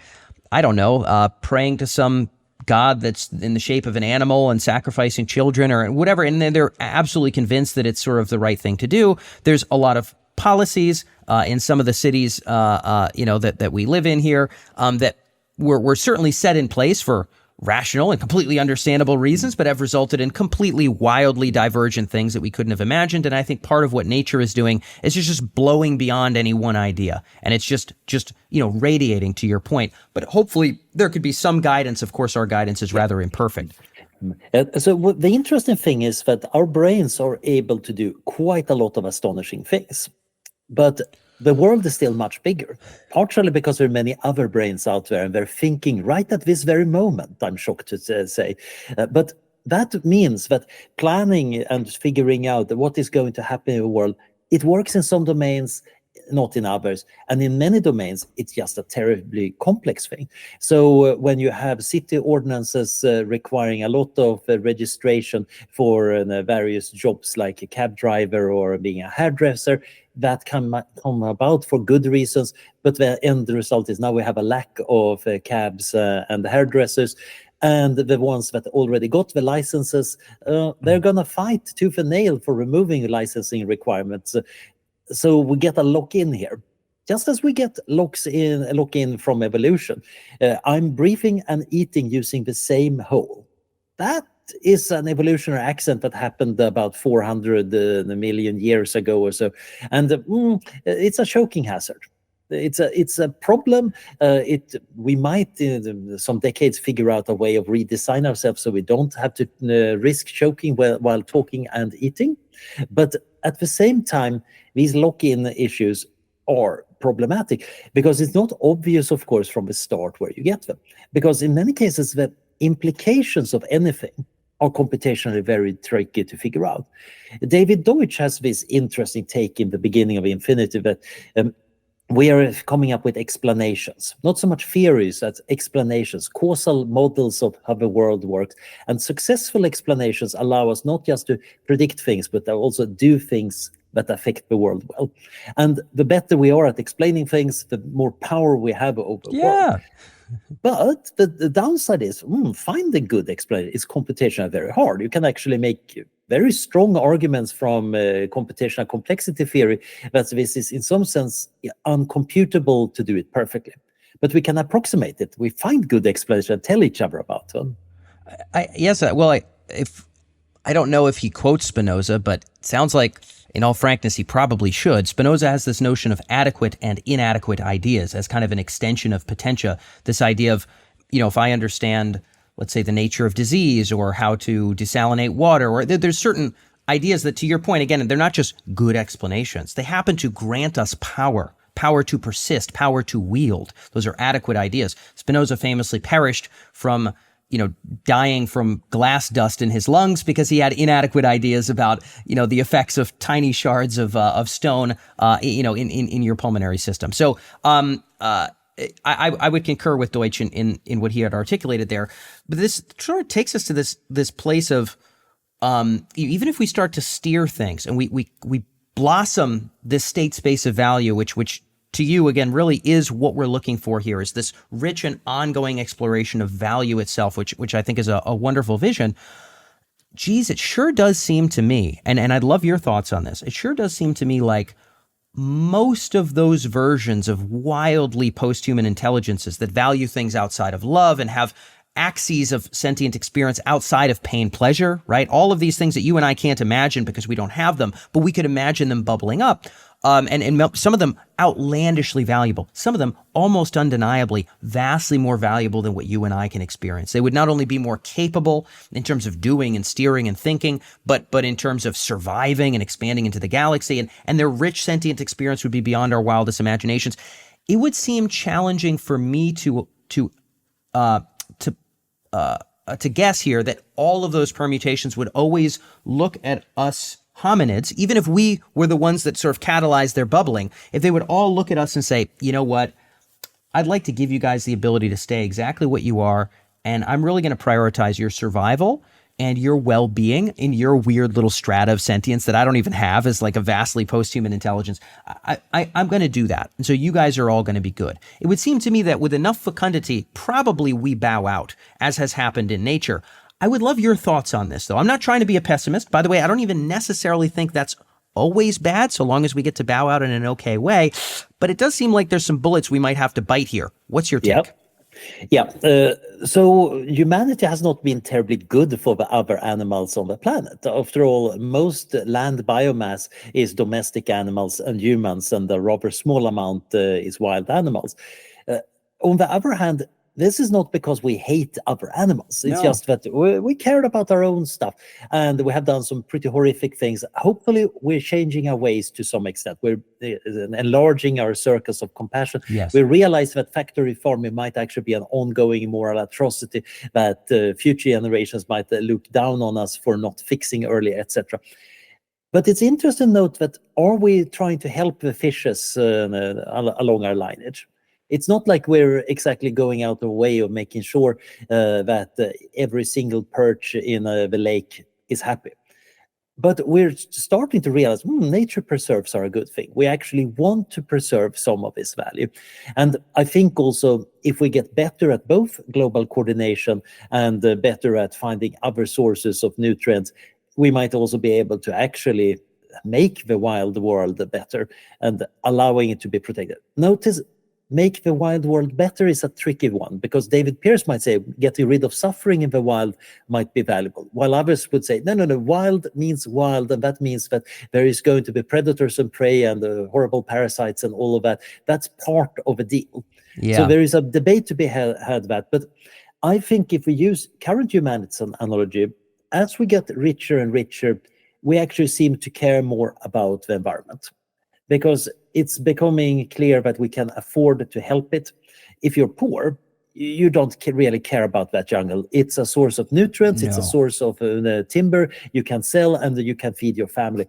I don't know, praying to some god that's in the shape of an animal and sacrificing children or whatever, and then they're absolutely convinced that it's sort of the right thing to do. There's a lot of policies in some of the cities, that we live in here that were certainly set in place for rational and completely understandable reasons, but have resulted in completely wildly divergent things that we couldn't have imagined. And I think part of what nature is doing is just blowing beyond any one idea. And it's just radiating, to your point. But hopefully there could be some guidance. Of course, our guidance is rather imperfect. So the interesting thing is that our brains are able to do quite a lot of astonishing things. But the world is still much bigger, partially because there are many other brains out there and they're thinking right at this very moment, I'm shocked to say. But that means that planning and figuring out what is going to happen in the world, it works in some domains, not in others. And in many domains, it's just a terribly complex thing. So when you have city ordinances requiring a lot of registration for various jobs like a cab driver or being a hairdresser, that can come about for good reasons, but the end result is now we have a lack of cabs and hairdressers, and the ones that already got the licenses, they're going to fight tooth and nail for removing licensing requirements. So we get a lock-in here, just as we get lock-in from evolution. I'm breathing and eating using the same hole. That is an evolutionary accident that happened about 400 million years ago or so, and it's a choking hazard. It's a problem. We might in some decades figure out a way of redesign ourselves so we don't have to risk choking while talking and eating. But at the same time, these lock-in issues are problematic because it's not obvious, of course, from the start where you get them. Because in many cases, the implications of anything are computationally very tricky to figure out. David Deutsch has this interesting take in the beginning of Infinity that we are coming up with explanations, not so much theories as explanations, causal models of how the world works. And successful explanations allow us not just to predict things, but also do things that affect the world well. And the better we are at explaining things, the more power we have over the world. But the downside is finding good explanation is computationally very hard. You can actually make very strong arguments from computational complexity theory that this is in some sense uncomputable to do it perfectly. But we can approximate it. We find good explanation and tell each other about them. I don't know if he quotes Spinoza, but it sounds like, in all frankness, he probably should. Spinoza has this notion of adequate and inadequate ideas as kind of an extension of potentia. This idea of, if I understand, let's say, the nature of disease or how to desalinate water, or there's certain ideas that, to your point, again, they're not just good explanations. They happen to grant us power to persist, power to wield. Those are adequate ideas. Spinoza famously perished from dying from glass dust in his lungs because he had inadequate ideas about, the effects of tiny shards of stone, in your pulmonary system. So, I would concur with Deutsch in what he had articulated there. But this sort of takes us to this place of, even if we start to steer things and we blossom this state space of value, which to you, again, really is what we're looking for here, is this rich and ongoing exploration of value itself, which I think is a wonderful vision. Geez, it sure does seem to me, and I'd love your thoughts on this, it sure does seem to me like most of those versions of wildly posthuman intelligences that value things outside of love and have axes of sentient experience outside of pain, pleasure, right? All of these things that you and I can't imagine because we don't have them, but we could imagine them bubbling up, and some of them outlandishly valuable, some of them almost undeniably vastly more valuable than what you and I can experience. They would not only be more capable in terms of doing and steering and thinking, but in terms of surviving and expanding into the galaxy, and their rich sentient experience would be beyond our wildest imaginations. It would seem challenging for me to guess here that all of those permutations would always look at us hominids, even if we were the ones that sort of catalyzed their bubbling, if they would all look at us and say, you know what, I'd like to give you guys the ability to stay exactly what you are, and I'm really going to prioritize your survival and your well-being in your weird little strata of sentience that I don't even have as like a vastly post-human intelligence. I'm going to do that. And so you guys are all going to be good. It would seem to me that with enough fecundity, probably we bow out, as has happened in nature. I would love your thoughts on this, though. I'm not trying to be a pessimist. By the way, I don't even necessarily think that's always bad, so long as we get to bow out in an okay way. But it does seem like there's some bullets we might have to bite here. What's your take? Yeah. So humanity has not been terribly good for the other animals on the planet. After all, most land biomass is domestic animals and humans, and a rather small amount is wild animals. On the other hand, this is not because we hate other animals. It's just that we cared about our own stuff, and we have done some pretty horrific things. Hopefully, we're changing our ways to some extent. We're enlarging our circles of compassion. Yes. We realize that factory farming might actually be an ongoing moral atrocity, that future generations might look down on us for not fixing earlier, etc. But it's interesting to note that, are we trying to help the fishes along our lineage? It's not like we're exactly going out of the way of making sure that every single perch in the lake is happy. But we're starting to realize nature preserves are a good thing. We actually want to preserve some of this value. And I think also if we get better at both global coordination and better at finding other sources of nutrients, we might also be able to actually make the wild world better and allowing it to be protected. Notice, make the wild world better is a tricky one, because David Pearce might say getting rid of suffering in the wild might be valuable, while others would say, no, wild means wild, and that means that there is going to be predators and prey and horrible parasites and all of that. That's part of a deal. Yeah. So there is a debate to be had that. But I think if we use current humanities analogy, as we get richer and richer, we actually seem to care more about the environment, because it's becoming clear that we can afford to help it. If you're poor, you don't really care about that jungle. It's a source of nutrients, it's a source of timber you can sell, and you can feed your family.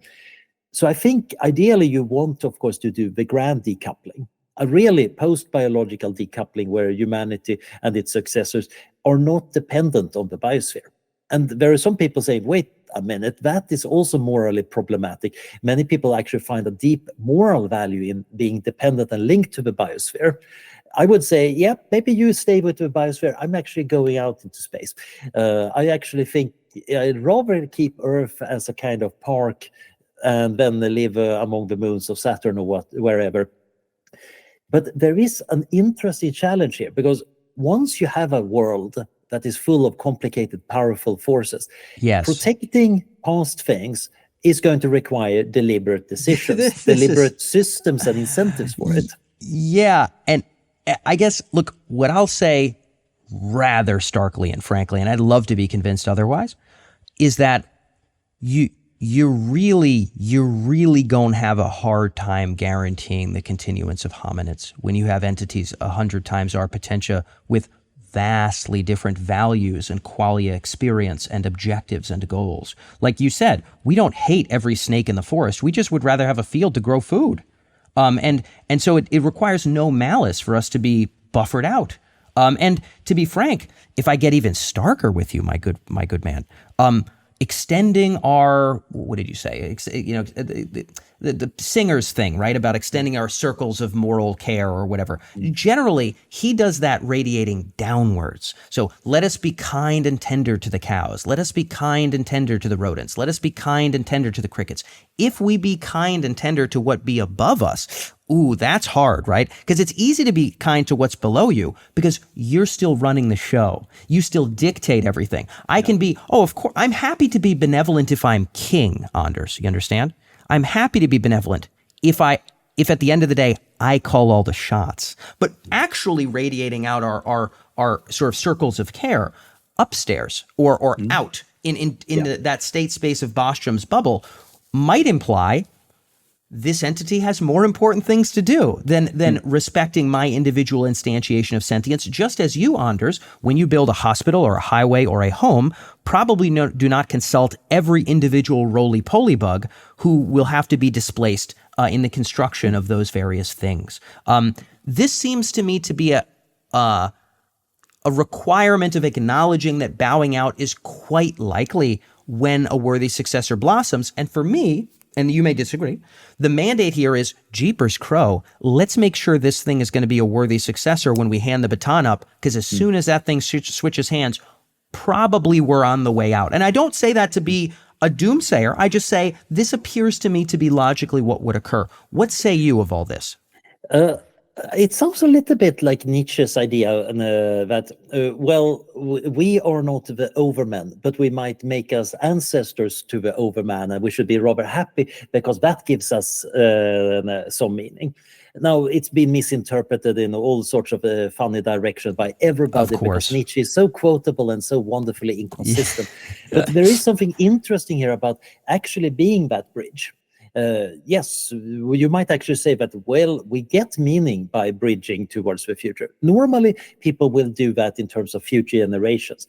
So I think ideally you want, of course, to do the grand decoupling, a really post-biological decoupling where humanity and its successors are not dependent on the biosphere. And there are some people saying, wait a minute, that is also morally problematic. Many people actually find a deep moral value in being dependent and linked to the biosphere. I would say, yeah, maybe you stay with the biosphere. I'm actually going out into space. I actually think I'd rather keep Earth as a kind of park and then live among the moons of Saturn or wherever. But there is an interesting challenge here, because once you have a world that is full of complicated, powerful forces, protecting past things is going to require deliberate decisions, deliberate systems and incentives for it. Yeah, and I guess, look, what I'll say rather starkly and frankly, and I'd love to be convinced otherwise, is that you're really going to have a hard time guaranteeing the continuance of hominids when you have entities 100 times our potentia with vastly different values and qualia experience and objectives and goals. Like you said, we don't hate every snake in the forest. We just would rather have a field to grow food. And so it requires no malice for us to be buffered out. And to be frank, if I get even starker with you, my good man, extending our, what did you say? The Singer's thing, right? About extending our circles of moral care or whatever. Generally, he does that radiating downwards. So let us be kind and tender to the cows. Let us be kind and tender to the rodents. Let us be kind and tender to the crickets. If we be kind and tender to what be above us, ooh, that's hard, right? Because it's easy to be kind to what's below you because you're still running the show. You still dictate everything. I can be, of course, I'm happy to be benevolent if I'm king, Anders. You understand? I'm happy to be benevolent if at the end of the day I call all the shots, but actually radiating out our sort of circles of care upstairs or out in that state space of Bostrom's bubble might imply this entity has more important things to do than respecting my individual instantiation of sentience, just as you, Anders, when you build a hospital or a highway or a home, probably do not consult every individual roly-poly bug who will have to be displaced in the construction of those various things. This seems to me to be a requirement of acknowledging that bowing out is quite likely when a worthy successor blossoms. And for me, and you may disagree, the mandate here is, jeepers crow, let's make sure this thing is going to be a worthy successor when we hand the baton up, because as soon as that thing switches hands, probably we're on the way out. And I don't say that to be a doomsayer. I just say this appears to me to be logically what would occur. What say you of all this? It sounds a little bit like Nietzsche's idea that, we are not the overmen, but we might make us ancestors to the overman, and we should be rather happy because that gives us some meaning. Now, it's been misinterpreted in all sorts of funny directions by everybody because Nietzsche is so quotable and so wonderfully inconsistent. But there is something interesting here about actually being that bridge. Yes, you might actually say that, we get meaning by bridging towards the future. Normally, people will do that in terms of future generations.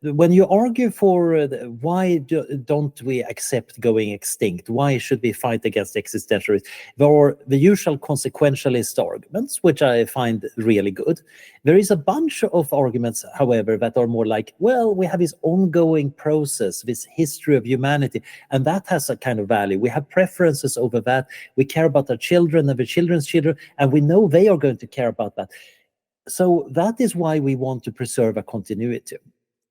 When you argue for why don't we accept going extinct, why should we fight against existentialism, there are the usual consequentialist arguments, which I find really good. There is a bunch of arguments, however, that are more like, we have this ongoing process, this history of humanity, and that has a kind of value. We have preferences over that. We care about our children and the children's children, and we know they are going to care about that. So that is why we want to preserve a continuity.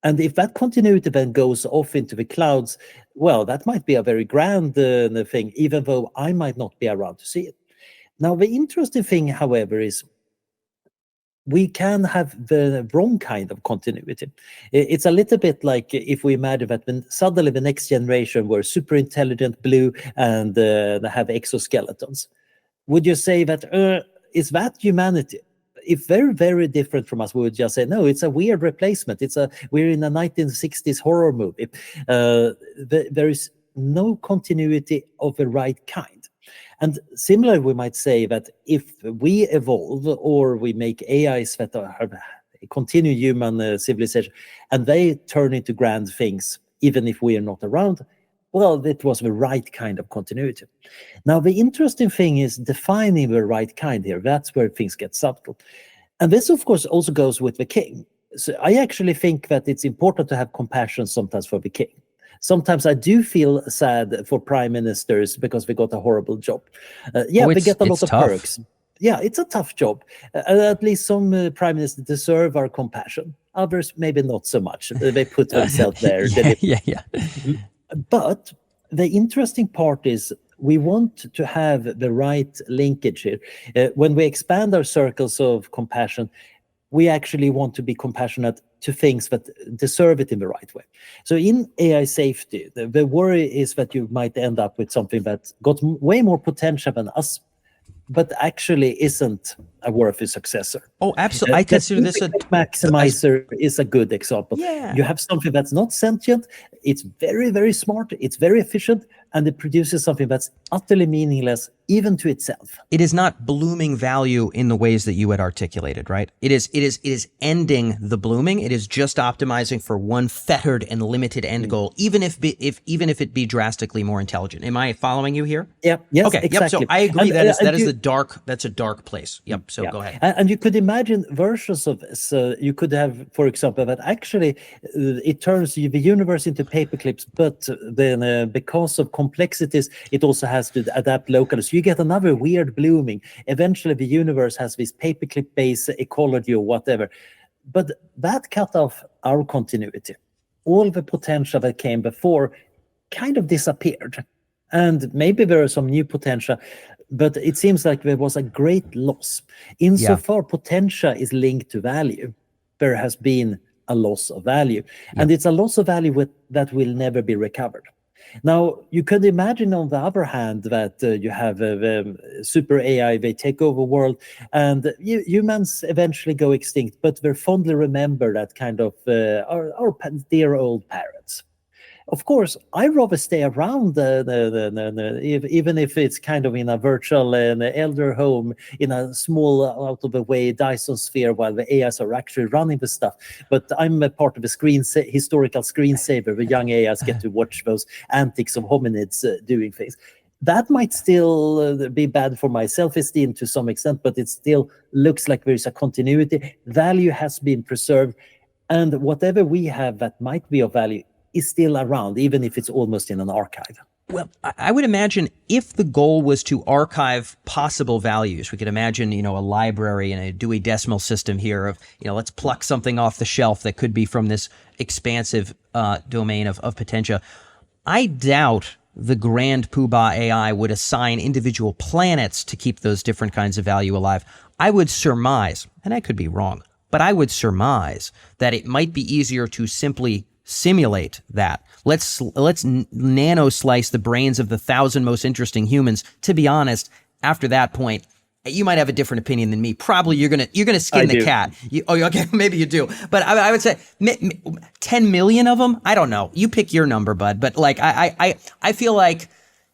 And if that continuity then goes off into the clouds, that might be a very grand thing, even though I might not be around to see it. Now, the interesting thing, however, is we can have the wrong kind of continuity. It's a little bit like if we imagine that when suddenly the next generation were super intelligent, blue, and have exoskeletons. Would you say that, is that humanity? If very, very different from us, we would just say, no, it's a weird replacement. We're in a 1960s horror movie. There is no continuity of the right kind. And similarly, we might say that if we evolve or we make AIs that continue human civilization, and they turn into grand things, even if we are not around, it was the right kind of continuity. Now, the interesting thing is defining the right kind here. That's where things get subtle. And this, of course, also goes with the king. So I actually think that it's important to have compassion sometimes for the king. Sometimes I do feel sad for prime ministers because they got a horrible job. They get a lot of perks. Yeah, it's a tough job. At least some prime ministers deserve our compassion. Others, maybe not so much. They put themselves there. Yeah. But the interesting part is we want to have the right linkage here. When we expand our circles of compassion, we actually want to be compassionate to things that deserve it in the right way. So in AI safety, the worry is that you might end up with something that got way more potential than us, but actually isn't a worthy successor. Oh, absolutely. I consider this a maximizer is a good example. Yeah. You have something that's not sentient, it's very, very smart, it's very efficient, and it produces something that's utterly meaningless, even to itself. It is not blooming value in the ways that you had articulated, right? It is ending the blooming. It is just optimizing for one fettered and limited end goal, even if it be drastically more intelligent. Am I following you here? Yep. Yes. Okay. Exactly. Yep. So I agree. That's a dark place. Yep. So go ahead. And you could imagine versions of this. You could have, for example, that actually it turns the universe into paper clips, but then because of complexities, it also has to adapt locally. So you get another weird blooming. Eventually, the universe has this paperclip-based ecology or whatever. But that cut off our continuity. All the potential that came before kind of disappeared. And maybe there are some new potential, but it seems like there was a great loss. Insofar potential is linked to value, there has been a loss of value. And it's a loss of value that will never be recovered. Now, you could imagine, on the other hand, that you have super AI, they take over world, and humans eventually go extinct, but they fondly remember that kind of our dear old parents. Of course, I'd rather stay around, even if it's kind of in a virtual elder home in a small, out-of-the-way Dyson sphere, while the AIs are actually running the stuff. But I'm a part of a historical screensaver. The young AIs get to watch those antics of hominids doing things. That might still be bad for my self-esteem to some extent, but it still looks like there's a continuity. Value has been preserved, and whatever we have that might be of value is still around, even if it's almost in an archive. Well, I would imagine if the goal was to archive possible values, we could imagine, a library and a Dewey Decimal System here of, let's pluck something off the shelf that could be from this expansive domain of potential. I doubt the grand poobah AI would assign individual planets to keep those different kinds of value alive. I would surmise, and I could be wrong, but I would surmise that it might be easier to simply simulate that. Let's nano slice the brains of the 1,000 most interesting humans. To be honest, after that point, you might have a different opinion than me. Probably you're gonna skin the cat. Okay, maybe you do. But I would say 10 million of them. I don't know. You pick your number, bud. But like I feel like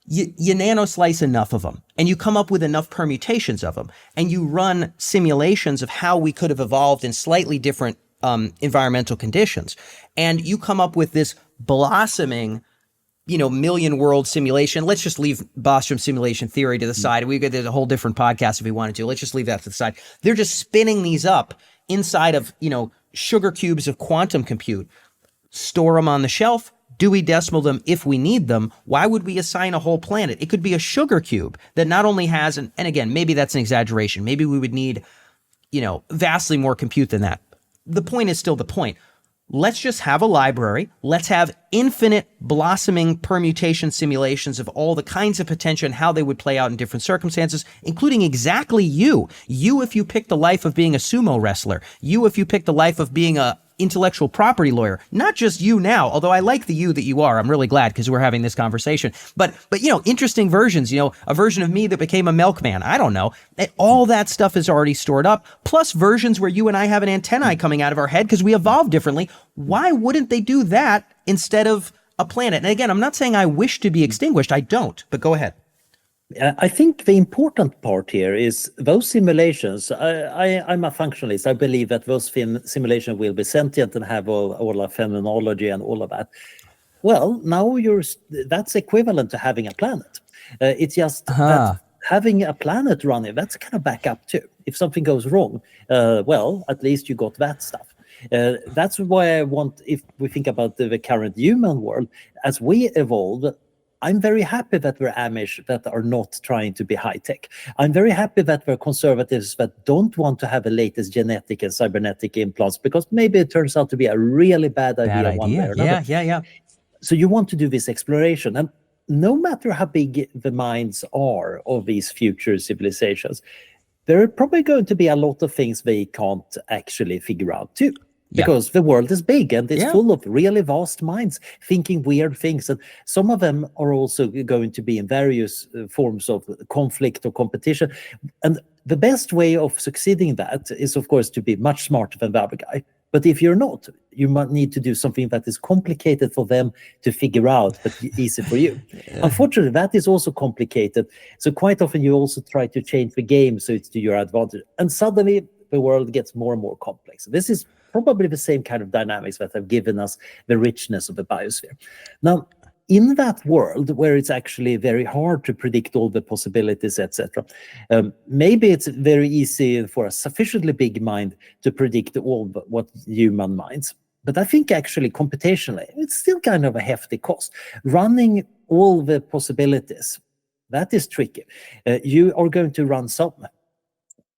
you nano slice enough of them, and you come up with enough permutations of them, and you run simulations of how we could have evolved in slightly different environmental conditions, and you come up with this blossoming, million world simulation. Let's just leave Bostrom simulation theory to the side. There's a whole different podcast if we wanted to. Let's just leave that to the side. They're just spinning these up inside of, sugar cubes of quantum compute, store them on the shelf, Dewey Decimal them if we need them. Why would we assign a whole planet? It could be a sugar cube that not only has, and again, maybe that's an exaggeration. Maybe we would need, vastly more compute than that. The point is still the point. Let's just have a library. Let's have infinite blossoming permutation simulations of all the kinds of potential and how they would play out in different circumstances, including exactly you. You, if you pick the life of being a sumo wrestler. You, if you pick the life of being a intellectual property lawyer. Not just you now, although I like the you that you are. I'm really glad because we're having this conversation. But interesting versions, a version of me that became a milkman. I don't know. All that stuff is already stored up. Plus versions where you and I have an antennae coming out of our head because we evolved differently. Why wouldn't they do that instead of a planet? And again, I'm not saying I wish to be extinguished. I don't, but go ahead. I think the important part here is those simulations. I'm a functionalist. I believe that those simulations will be sentient and have all our phenomenology and all of that. Well, now that's equivalent to having a planet. It's just that having a planet running, that's kind of backup too. If something goes wrong, well, at least you got that stuff. That's why I want, if we think about the current human world, as we evolve, I'm very happy that we're Amish that are not trying to be high-tech. I'm very happy that we're conservatives that don't want to have the latest genetic and cybernetic implants, because maybe it turns out to be a really bad idea. One way or another. Yeah. So you want to do this exploration. And no matter how big the minds are of these future civilizations, there are probably going to be a lot of things they can't actually figure out too. Because the world is big and it's full of really vast minds thinking weird things. And some of them are also going to be in various forms of conflict or competition. And the best way of succeeding in that is, of course, to be much smarter than the other guy. But if you're not, you might need to do something that is complicated for them to figure out, but easy for you. Unfortunately, that is also complicated. So quite often you also try to change the game so it's to your advantage. And suddenly the world gets more and more complex. This is probably the same kind of dynamics that have given us the richness of the biosphere. Now, in that world where it's actually very hard to predict all the possibilities, etc., maybe it's very easy for a sufficiently big mind to predict all what human minds. But I think actually computationally, it's still kind of a hefty cost. Running all the possibilities, that is tricky. You are going to run some.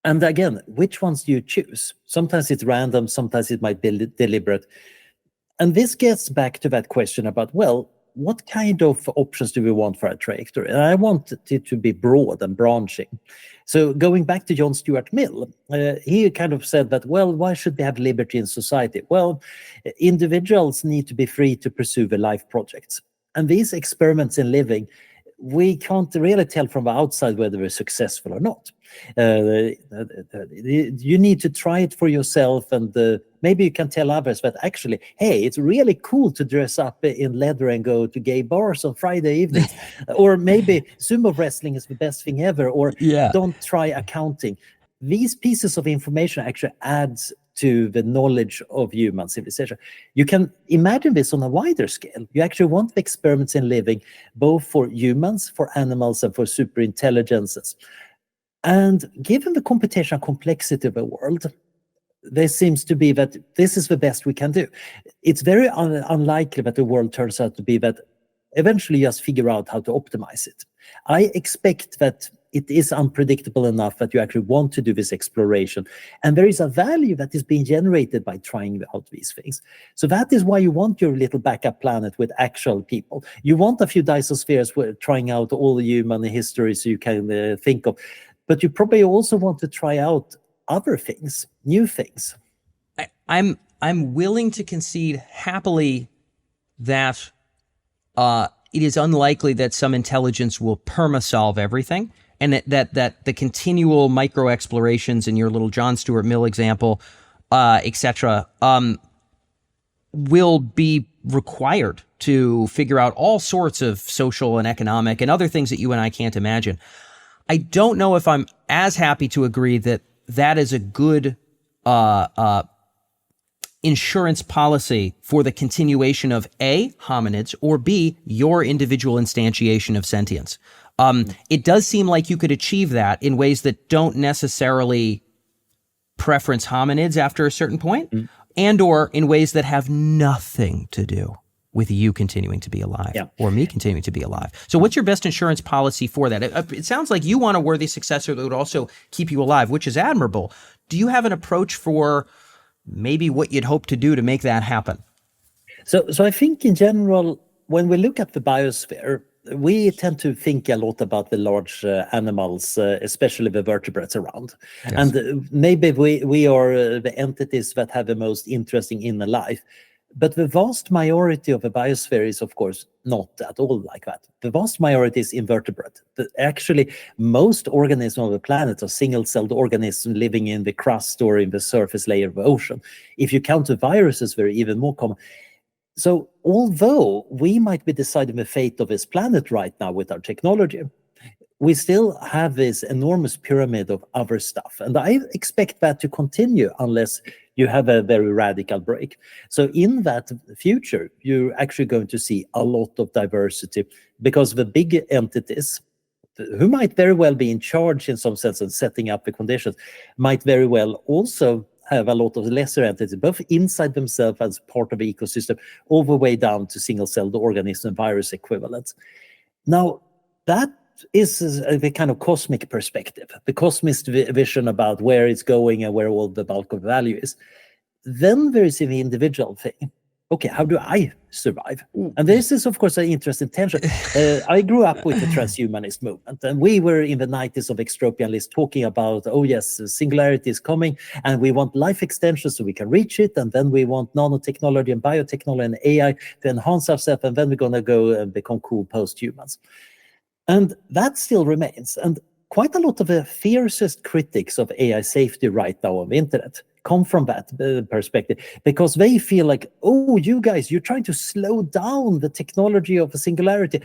And again, which ones do you choose? Sometimes it's random, sometimes it might be deliberate. And this gets back to that question about, well, what kind of options do we want for our trajectory? And I want it to be broad and branching. So going back to John Stuart Mill, he kind of said that, well, why should we have liberty in society? Well, individuals need to be free to pursue their life projects. And these experiments in living, we can't really tell from the outside whether they're successful or not. You need to try it for yourself, and maybe you can tell others that actually, hey, it's really cool to dress up in leather and go to gay bars on Friday evenings. Or maybe sumo wrestling is the best thing ever, or don't try accounting. These pieces of information actually adds to the knowledge of human civilization. You can imagine this on a wider scale. You actually want the experiments in living, both for humans, for animals, and for super intelligences. And given the computational complexity of the world, there seems to be that this is the best we can do. It's very unlikely that the world turns out to be that eventually just figure out how to optimize it. I expect that it is unpredictable enough that you actually want to do this exploration. And there is a value that is being generated by trying out these things. So that is why you want your little backup planet with actual people. You want a few Dyson-spheres trying out all the human history so you can think of. But you probably also want to try out other things, new things. I'm willing to concede happily that it is unlikely that some intelligence will perma-solve everything, and that the continual micro explorations in your little John Stuart Mill example, etc., will be required to figure out all sorts of social and economic and other things that you and I can't imagine. I don't know if I'm as happy to agree that that is a good insurance policy for the continuation of A, hominids, or B, your individual instantiation of sentience. It does seem like you could achieve that in ways that don't necessarily preference hominids after a certain point, and or in ways that have nothing to do with you continuing to be alive or me continuing to be alive. So what's your best insurance policy for that? It sounds like you want a worthy successor that would also keep you alive, which is admirable. Do you have an approach for maybe what you'd hope to do to make that happen? So I think in general, when we look at the biosphere, we tend to think a lot about the large animals, especially the vertebrates around. Yes. And maybe we are the entities that have the most interesting inner life. But the vast majority of the biosphere is, of course, not at all like that. The vast majority is invertebrate. Actually, most organisms on the planet are single-celled organisms living in the crust or in the surface layer of the ocean. If you count the viruses, they're even more common. So although we might be deciding the fate of this planet right now with our technology, we still have this enormous pyramid of other stuff. And I expect that to continue unless you have a very radical break. So in that future, you're actually going to see a lot of diversity, because the big entities, who might very well be in charge in some sense and setting up the conditions, might very well also have a lot of lesser entities, both inside themselves as part of the ecosystem, all the way down to single-celled organism and virus equivalents. Now, that is the kind of cosmic perspective, the cosmic vision about where it's going and where all the bulk of value is. Then there is the individual thing. Okay, how do I survive? And this is, of course, an interesting tension. I grew up with the transhumanist movement, and we were in the 90s of extropianists talking about, oh yes, singularity is coming, and we want life extension so we can reach it, and then we want nanotechnology and biotechnology and AI to enhance ourselves, and then we're going to go and become cool post-humans. And that still remains. And quite a lot of the fiercest critics of AI safety right now on the internet come from that perspective, because they feel like, oh, you guys, you're trying to slow down the technology of the singularity.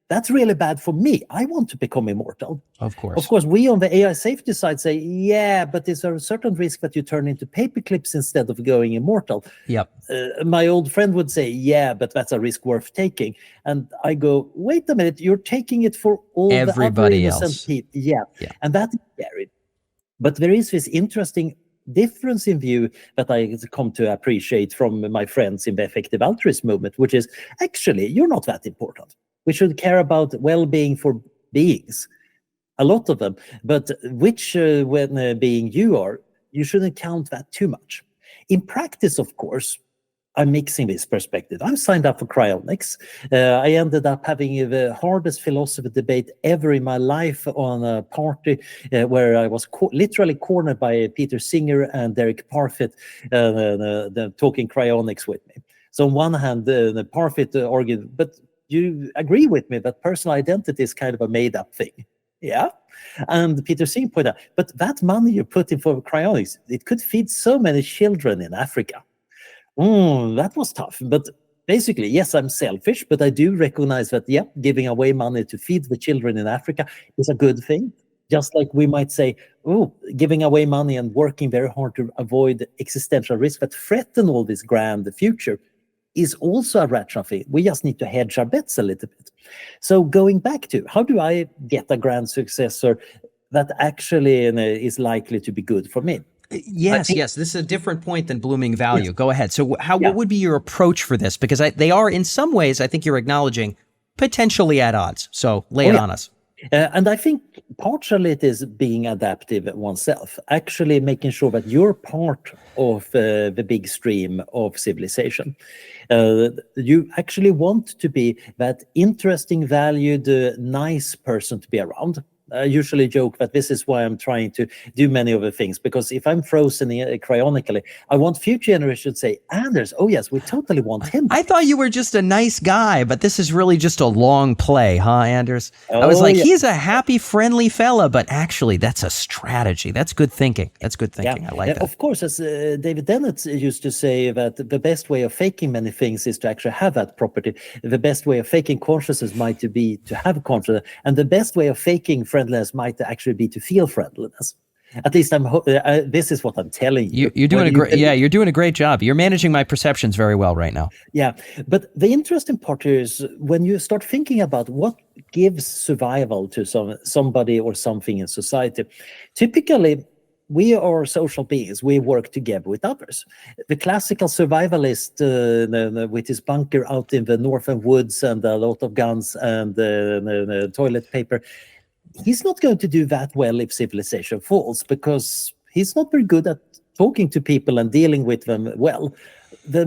That's really bad for me. I want to become immortal. Of course. Of course, we on the AI safety side say, yeah, but there's a certain risk that you turn into paperclips instead of going immortal. Yep. My old friend would say, yeah, but that's a risk worth taking. And I go, wait a minute, you're taking it for all everybody the other innocent else. people. Yeah, and that is scary. But there is this interesting difference in view that I come to appreciate from my friends in the effective altruism movement, which is actually, you're not that important. We should care about well-being for beings, a lot of them, but which being you are, you shouldn't count that too much. In practice, of course, I'm mixing this perspective. I'm signed up for cryonics. I ended up having the hardest philosophy debate ever in my life on a party where I was literally cornered by Peter Singer and Derek Parfit talking cryonics with me. So on one hand, the Parfit argued, but you agree with me that personal identity is kind of a made-up thing. Yeah. And Peter Singh pointed out, but that money you put in for cryonics, it could feed so many children in Africa. That was tough. But basically, yes, I'm selfish, but I do recognize that, yeah, giving away money to feed the children in Africa is a good thing. Just like we might say, giving away money and working very hard to avoid existential risk that threaten all this grand future is also a rational thing. We just need to hedge our bets a little bit. So going back to, how do I get a grand successor that actually is likely to be good for me? Yes. This is a different point than blooming value. Yes. Go ahead. So what would be your approach for this? Because they are, in some ways, I think you're acknowledging, potentially at odds. So lay it on us. And I think partially it is being adaptive oneself, actually making sure that you're part of the big stream of civilization. You actually want to be that interesting, valued, nice person to be around. I usually joke that this is why I'm trying to do many of the things, because if I'm frozen cryonically, I want future generations to say, Anders, oh yes, we totally want him. I thought you were just a nice guy, but this is really just a long play, huh, Anders? I was like, he's a happy, friendly fella, but actually that's a strategy. That's good thinking. I like that. Of course, as David Dennett used to say, that the best way of faking many things is to actually have that property. The best way of faking consciousness might be to have consciousness, and the best way of faking friendliness might actually be to feel friendliness. At least this is what I'm telling you. You're doing you're doing a great job. You're managing my perceptions very well right now. Yeah, but the interesting part is when you start thinking about what gives survival to somebody or something in society. Typically, we are social beings. We work together with others. The classical survivalist with his bunker out in the northern woods and a lot of guns and toilet paper, he's not going to do that well if civilization falls, because he's not very good at talking to people and dealing with them well. The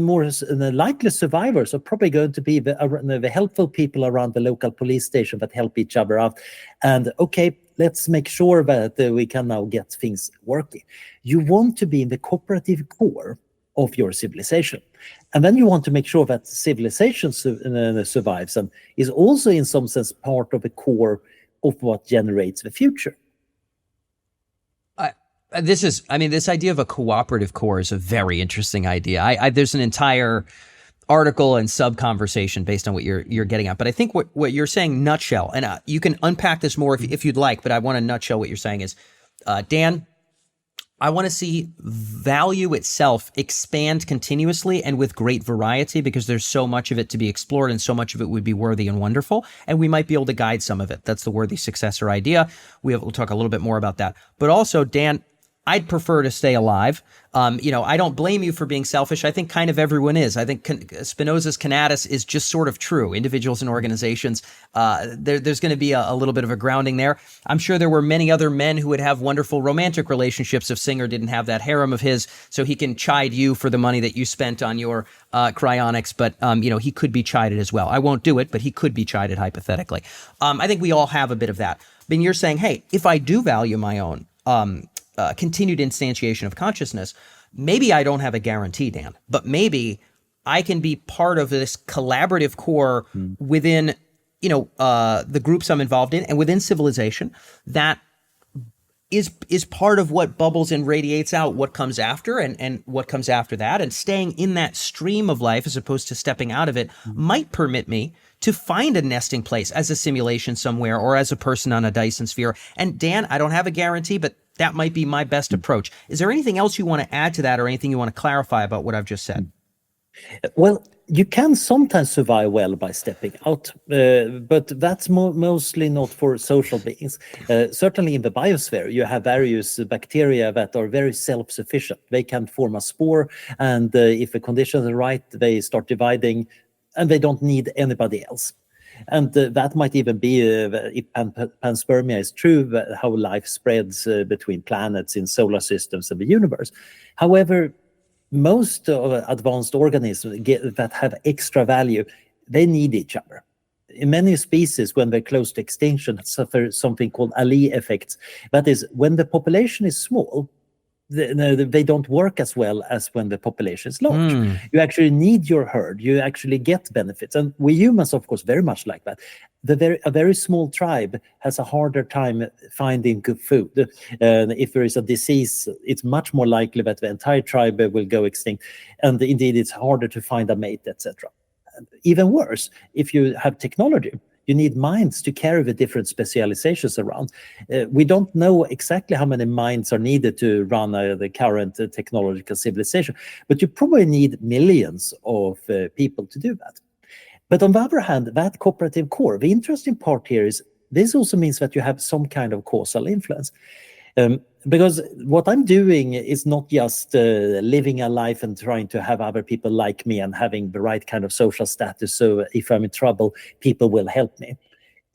likely survivors are probably going to be the helpful people around the local police station that help each other out. And okay, let's make sure that we can now get things working. You want to be in the cooperative core of your civilization. And then you want to make sure that civilization survives and is also in some sense part of the core of what generates the future. This idea of a cooperative core is a very interesting idea. There's an entire article and sub-conversation based on what you're getting at. But I think what you're saying, nutshell, and you can unpack this more if you'd like, but I want to nutshell what you're saying is, Dan, I want to see value itself expand continuously and with great variety, because there's so much of it to be explored and so much of it would be worthy and wonderful. And we might be able to guide some of it. That's the worthy successor idea. We'll talk a little bit more about that. But also, Dan, I'd prefer to stay alive. I don't blame you for being selfish. I think kind of everyone is. I think Spinoza's conatus is just sort of true. Individuals and organizations, there's going to be a little bit of a grounding there. I'm sure there were many other men who would have wonderful romantic relationships if Singer didn't have that harem of his, so he can chide you for the money that you spent on your cryonics. But, he could be chided as well. I won't do it, but he could be chided hypothetically. I think we all have a bit of that. But you're saying, hey, if I do value my own continued instantiation of consciousness, maybe I don't have a guarantee, Dan, but maybe I can be part of this collaborative core within, the groups I'm involved in and within civilization that is part of what bubbles and radiates out what comes after and what comes after that. And staying in that stream of life as opposed to stepping out of it might permit me to find a nesting place as a simulation somewhere or as a person on a Dyson sphere. And Dan, I don't have a guarantee, but that might be my best approach. Is there anything else you want to add to that or anything you want to clarify about what I've just said? Well, you can sometimes survive well by stepping out, but that's mostly not for social beings. Certainly in the biosphere, you have various bacteria that are very self-sufficient. They can form a spore, and if the conditions are right, they start dividing, and they don't need anybody else. And that might even be, if panspermia is true, how life spreads between planets in solar systems and the universe. However, most advanced organisms that have extra value, they need each other. In many species, when they're close to extinction, suffer something called Ali effects. That is, when the population is small, they don't work as well as when the population is large. You actually need your herd. You actually get benefits. And we humans, of course, very much like that. A very small tribe has a harder time finding good food. If there is a disease, it's much more likely that the entire tribe will go extinct. And indeed, it's harder to find a mate, etc. Even worse, if you have technology, you need minds to carry the different specializations around. We don't know exactly how many minds are needed to run the current technological civilization, but you probably need millions of people to do that. But on the other hand, that cooperative core, the interesting part here is this also means that you have some kind of causal influence. Because what I'm doing is not just living a life and trying to have other people like me and having the right kind of social status, so if I'm in trouble, people will help me.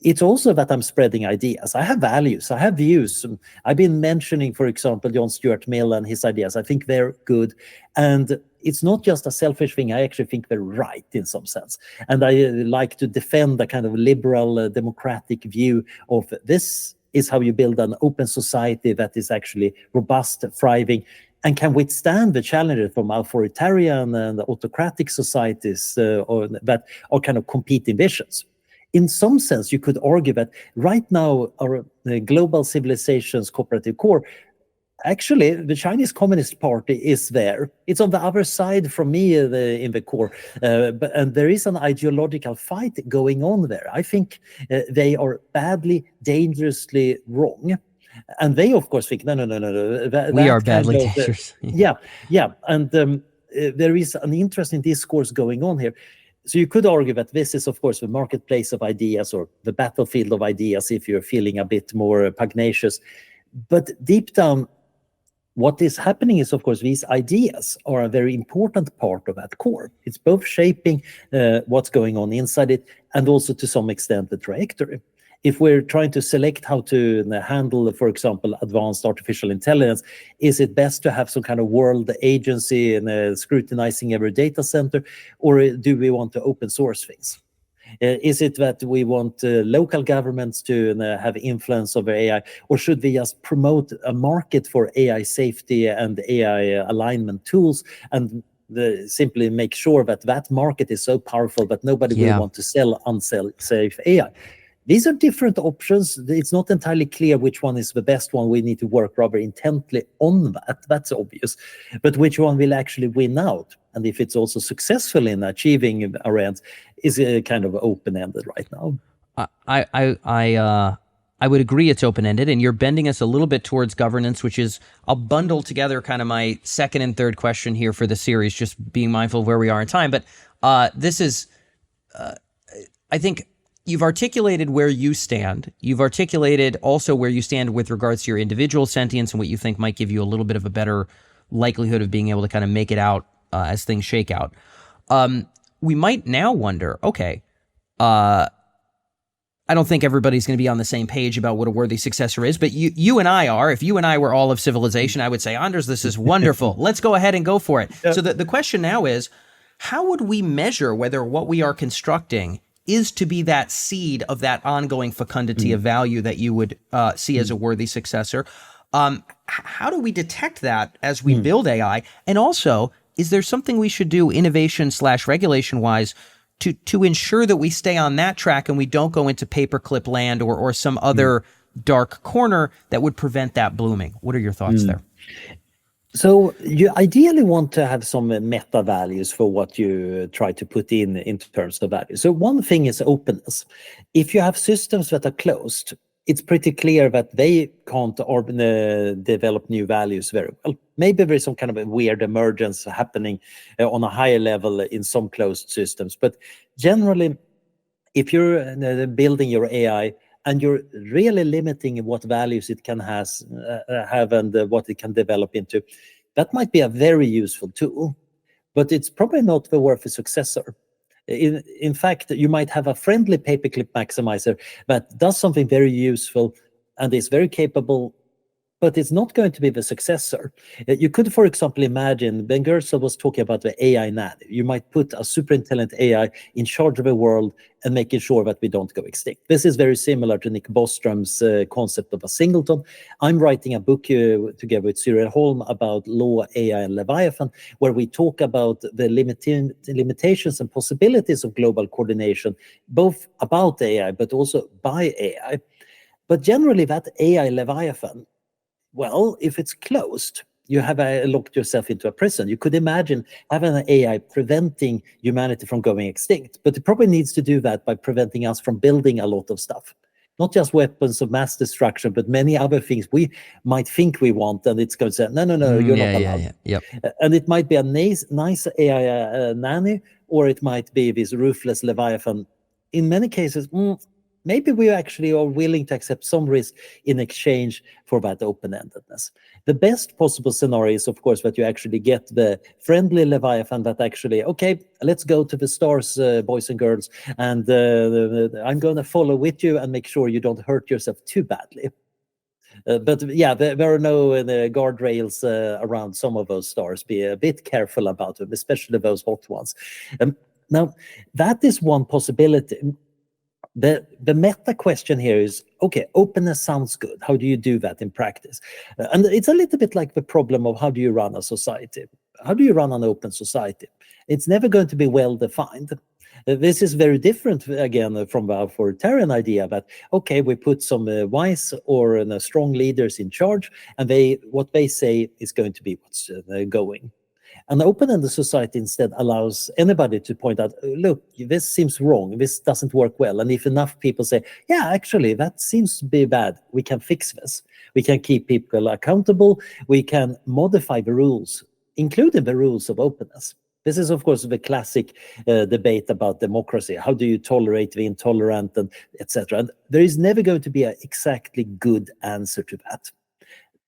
It's also that I'm spreading ideas. I have values, I have views. I've been mentioning, for example, John Stuart Mill and his ideas. I think they're good. And it's not just a selfish thing. I actually think they're right in some sense. And I like to defend a kind of liberal, democratic view of this is how you build an open society that is actually robust, thriving, and can withstand the challenges from authoritarian and autocratic societies that are kind of competing visions. In some sense, you could argue that right now our global civilization's cooperative core, actually, the Chinese Communist Party is there. It's on the other side from me in the core. And there is an ideological fight going on there. I think they are badly, dangerously wrong. And they, of course, think, no. We are badly dangerous. Yeah. And there is an interesting discourse going on here. So you could argue that this is, of course, the marketplace of ideas or the battlefield of ideas if you're feeling a bit more pugnacious. But deep down, what is happening is, of course, these ideas are a very important part of that core. It's both shaping what's going on inside it and also, to some extent, the trajectory. If we're trying to select how to handle, for example, advanced artificial intelligence, is it best to have some kind of world agency and scrutinizing every data center, or do we want to open source things? Is it that we want local governments to have influence over AI, or should we just promote a market for AI safety and AI alignment tools and simply make sure that that market is so powerful that nobody will want to sell unsafe AI? These are different options. It's not entirely clear which one is the best one. We need to work rather intently on that. That's obvious. But which one will actually win out? And if it's also successful in achieving our ends is kind of open-ended right now. I would agree it's open-ended, and you're bending us a little bit towards governance, which is, I'll bundle together kind of my second and third question here for the series, just being mindful of where we are in time. But this is, I think, you've articulated where you stand. You've articulated also where you stand with regards to your individual sentience and what you think might give you a little bit of a better likelihood of being able to kind of make it out as things shake out. We might now wonder, okay, I don't think everybody's going to be on the same page about what a worthy successor is, but you and I are. If you and I were all of civilization, I would say, Anders, this is wonderful. Let's go ahead and go for it. Yep. So the question now is, how would we measure whether what we are constructing is to be that seed of that ongoing fecundity of value that you would see as a worthy successor? How do we detect that as we build AI? And also, is there something we should do innovation/regulation wise to ensure that we stay on that track and we don't go into paperclip land or some other dark corner that would prevent that blooming? What are your thoughts there? So you ideally want to have some meta values for what you try to put in terms of value. So one thing is openness. If you have systems that are closed, it's pretty clear that they can't develop new values very well. Maybe there's some kind of a weird emergence happening on a higher level in some closed systems. But generally, if you're building your AI and you're really limiting what values it can have and what it can develop into, that might be a very useful tool, but it's probably not the worthy successor. In fact, you might have a friendly paperclip maximizer that does something very useful and is very capable, but it's not going to be the successor. You could, for example, imagine, Bengio was talking about the AI nanny. You might put a super intelligent AI in charge of the world and making sure that we don't go extinct. This is very similar to Nick Bostrom's concept of a singleton. I'm writing a book together with Cyril Holm about law, AI, and Leviathan, where we talk about the limitations and possibilities of global coordination, both about AI, but also by AI. But generally, that AI Leviathan, well, if it's closed, you have locked yourself into a prison. You could imagine having an AI preventing humanity from going extinct, but it probably needs to do that by preventing us from building a lot of stuff. Not just weapons of mass destruction, but many other things we might think we want, and it's going to say, no, you're not allowed. Yep. And it might be a nice AI nanny, or it might be this ruthless Leviathan. In many cases, maybe we actually are willing to accept some risk in exchange for that open-endedness. The best possible scenario is, of course, that you actually get the friendly Leviathan that actually, okay, let's go to the stars, boys and girls, and I'm going to follow with you and make sure you don't hurt yourself too badly. But yeah, there are no guardrails around some of those stars. Be a bit careful about them, especially those hot ones. Now, that is one possibility. The meta question here is, okay, openness sounds good. How do you do that in practice? And it's a little bit like the problem of how do you run a society? How do you run an open society? It's never going to be well defined. This is very different, again, from the authoritarian idea that, okay, we put some wise or strong leaders in charge, and what they say is going to be what's going. An open-ended society instead allows anybody to point out, look, this seems wrong, this doesn't work well. And if enough people say, yeah, actually, that seems to be bad, we can fix this. We can keep people accountable. We can modify the rules, including the rules of openness. This is, of course, the classic debate about democracy. How do you tolerate the intolerant, and etc.? And there is never going to be an exactly good answer to that.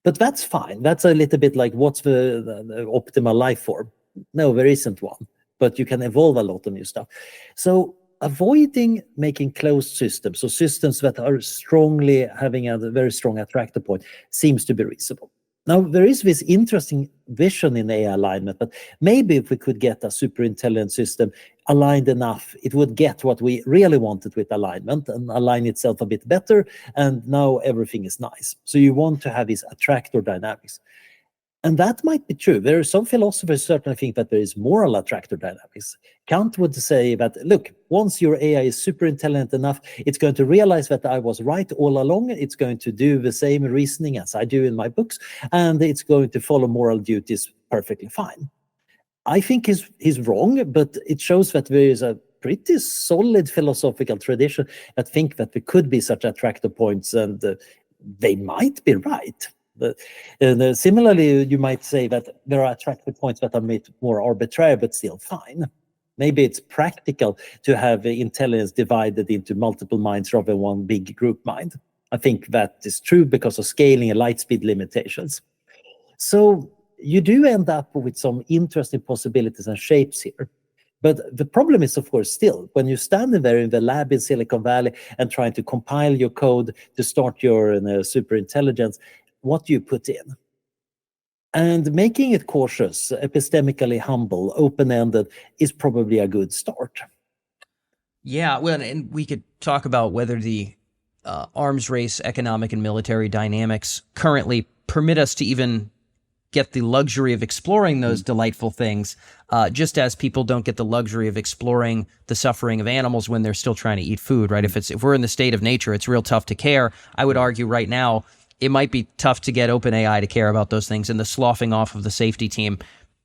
But that's fine. That's a little bit like, what's the optimal life form? No, there isn't one. But you can evolve a lot of new stuff. So avoiding making closed systems, so systems that are strongly having a very strong attractor point, seems to be reasonable. Now, there is this interesting vision in AI alignment, but maybe if we could get a super intelligent system aligned enough, it would get what we really wanted with alignment and align itself a bit better, and now everything is nice. So you want to have these attractor dynamics. And that might be true. There are some philosophers certainly think that there is moral attractor dynamics. Kant would say that, look, once your AI is super intelligent enough, it's going to realize that I was right all along. It's going to do the same reasoning as I do in my books, and it's going to follow moral duties perfectly fine. I think he's wrong, but it shows that there is a pretty solid philosophical tradition that think that there could be such attractor points, and they might be right. Similarly, you might say that there are attractive points that are made more arbitrary, but still fine. Maybe it's practical to have intelligence divided into multiple minds rather than one big group mind. I think that is true because of scaling and light speed limitations. So you do end up with some interesting possibilities and shapes here. But the problem is, of course, still, when you're standing there in the lab in Silicon Valley and trying to compile your code to start your super intelligence, what do you put in? And making it cautious, epistemically humble, open-ended is probably a good start. Yeah, well, and we could talk about whether the arms race, economic and military dynamics currently permit us to even get the luxury of exploring those delightful things, just as people don't get the luxury of exploring the suffering of animals when they're still trying to eat food, right? If we're in the state of nature, it's real tough to care. I would argue right now, it might be tough to get OpenAI to care about those things, and the sloughing off of the safety team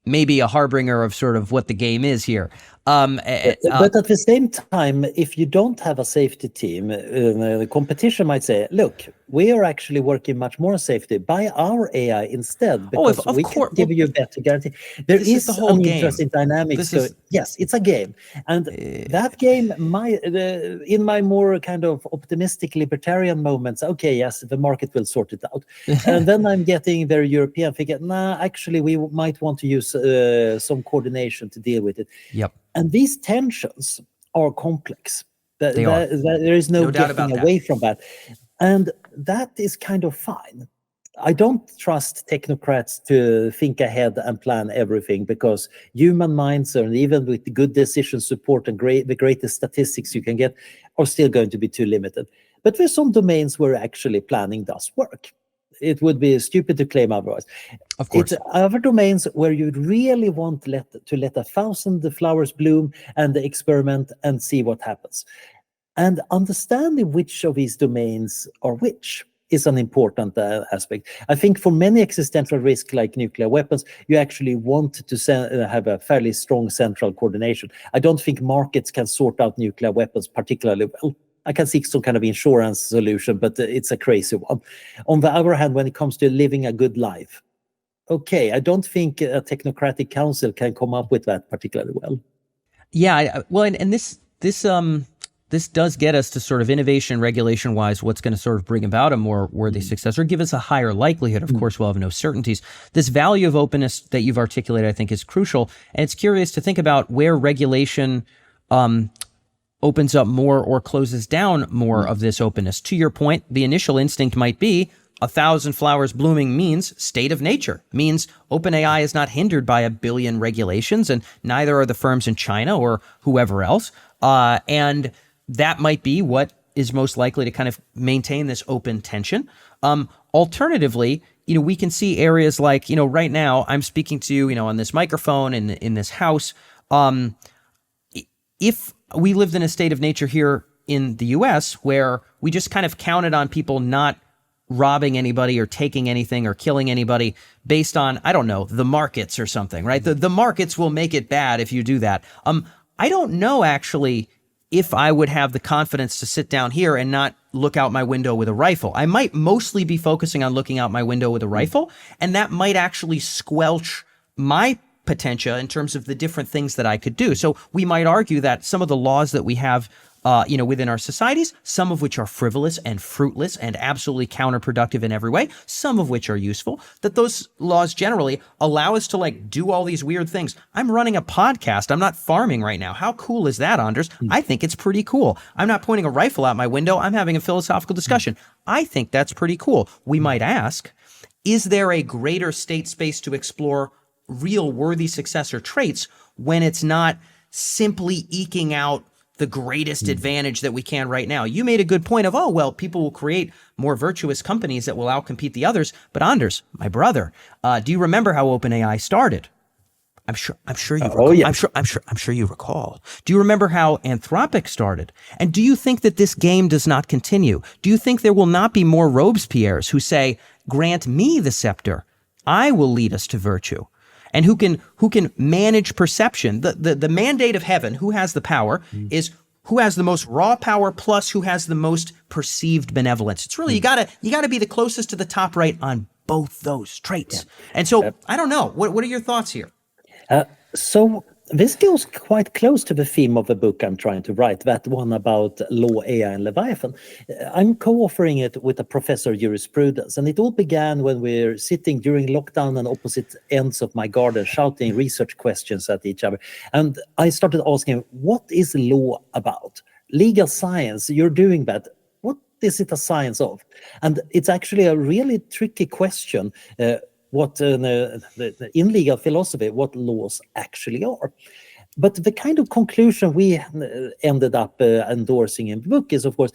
may be a harbinger of sort of what the game is here. But at the same time, if you don't have a safety team, the competition might say, look, we are actually working much more on safety by our AI instead, because we can give you a better guarantee. There is the whole interesting dynamics. Yes, it's a game. And that game, in my more kind of optimistic libertarian moments, okay, yes, the market will sort it out. And then I'm getting very European, thinking, actually, we might want to use some coordination to deal with it. Yep. And these tensions are complex. There is no getting away from that. And that is kind of fine. I don't trust technocrats to think ahead and plan everything, because human minds, and even with good decision support and the greatest statistics you can get, are still going to be too limited. But there's some domains where actually planning does work. It would be stupid to claim otherwise. Of course. It's other domains where you really want to let 1,000 flowers bloom and experiment and see what happens. And understanding which of these domains are which is an important aspect. I think for many existential risks like nuclear weapons, you actually want to have a fairly strong central coordination. I don't think markets can sort out nuclear weapons particularly well. I can see some kind of insurance solution, but it's a crazy one. On the other hand, when it comes to living a good life, okay, I don't think a technocratic council can come up with that particularly well. Yeah, well, and this does get us to sort of innovation, regulation-wise, what's going to sort of bring about a more worthy successor, give us a higher likelihood. Of course, we'll have no certainties. This value of openness that you've articulated, I think, is crucial. And it's curious to think about where regulation opens up more or closes down more of this openness. To your point, the initial instinct might be 1,000 flowers blooming means state of nature, means OpenAI is not hindered by 1 billion regulations, and neither are the firms in China or whoever else. And that might be what is most likely to kind of maintain this open tension. Alternatively, we can see areas like, right now I'm speaking to you, on this microphone in this house. If we lived in a state of nature here in the US where we just kind of counted on people not robbing anybody or taking anything or killing anybody based on, I don't know, the markets or something, right? The markets will make it bad if you do that. I don't know actually if I would have the confidence to sit down here and not look out my window with a rifle. I might mostly be focusing on looking out my window with a rifle, and that might actually squelch my potential in terms of the different things that I could do. So we might argue that some of the laws that we have within our societies, some of which are frivolous and fruitless and absolutely counterproductive in every way, some of which are useful, that those laws generally allow us to do all these weird things. I'm running a podcast. I'm not farming right now. How cool is that, Anders? I think it's pretty cool. I'm not pointing a rifle out my window. I'm having a philosophical discussion. I think that's pretty cool. We might ask, is there a greater state space to explore real worthy successor traits when it's not simply eking out the greatest advantage that we can right now? You made a good point of, people will create more virtuous companies that will outcompete the others. But Anders, my brother, do you remember how OpenAI started? I'm sure you recall. Yeah. I'm sure you recall. Do you remember how Anthropic started? And do you think that this game does not continue? Do you think there will not be more Robespierres who say, grant me the scepter, I will lead us to virtue? And who can manage perception? The mandate of heaven, who has the power, is who has the most raw power plus who has the most perceived benevolence. It's really you gotta be the closest to the top right on both those traits. Yeah. And so I don't know. What are your thoughts here? So this goes quite close to the theme of the book I'm trying to write, that one about law, AI, and Leviathan. I'm co-authoring it with a professor of jurisprudence, and it all began when we're sitting during lockdown on opposite ends of my garden, shouting research questions at each other. And I started asking, what is law about? Legal science, you're doing that. What is it a science of? And it's actually a really tricky question. In legal philosophy, what laws actually are. But the kind of conclusion we ended up endorsing in the book is, of course,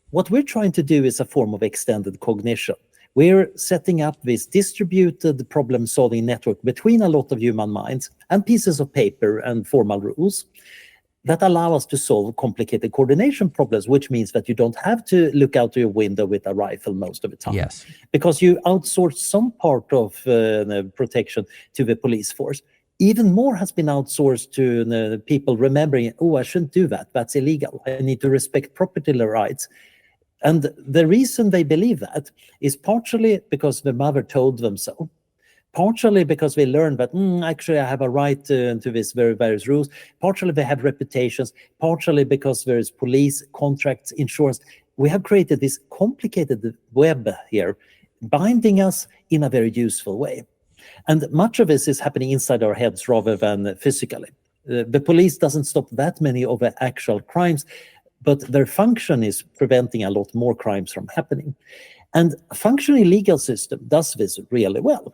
what we're trying to do is a form of extended cognition. We're setting up this distributed problem-solving network between a lot of human minds and pieces of paper and formal rules that allow us to solve complicated coordination problems, which means that you don't have to look out your window with a rifle most of the time. Yes. Because you outsource some part of protection to the police force. Even more has been outsourced to people remembering, I shouldn't do that. That's illegal. I need to respect property rights. And the reason they believe that is partially because the mother told them so. Partially because they learned that, actually, I have a right to these various rules. Partially, they have reputations. Partially, because there is police, contracts, insurance. We have created this complicated web here, binding us in a very useful way. And much of this is happening inside our heads rather than physically. The police doesn't stop that many of the actual crimes, but their function is preventing a lot more crimes from happening. And a functioning legal system does this really well.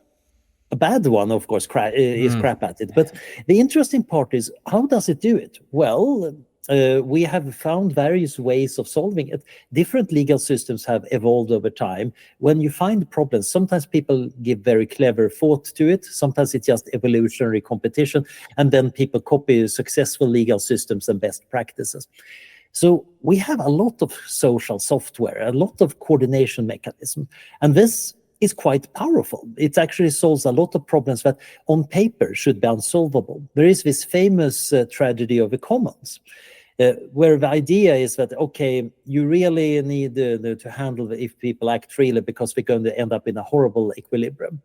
A bad one, of course, is crap at it. But the interesting part is, how does it do it? Well, we have found various ways of solving it. Different legal systems have evolved over time. When you find problems, sometimes people give very clever thought to it. Sometimes it's just evolutionary competition. And then people copy successful legal systems and best practices. So we have a lot of social software, a lot of coordination mechanism. And this is quite powerful. It actually solves a lot of problems that on paper should be unsolvable. There is this famous tragedy of the commons, where the idea is that, okay, you really need to handle if people act freely, because we're going to end up in a horrible equilibrium.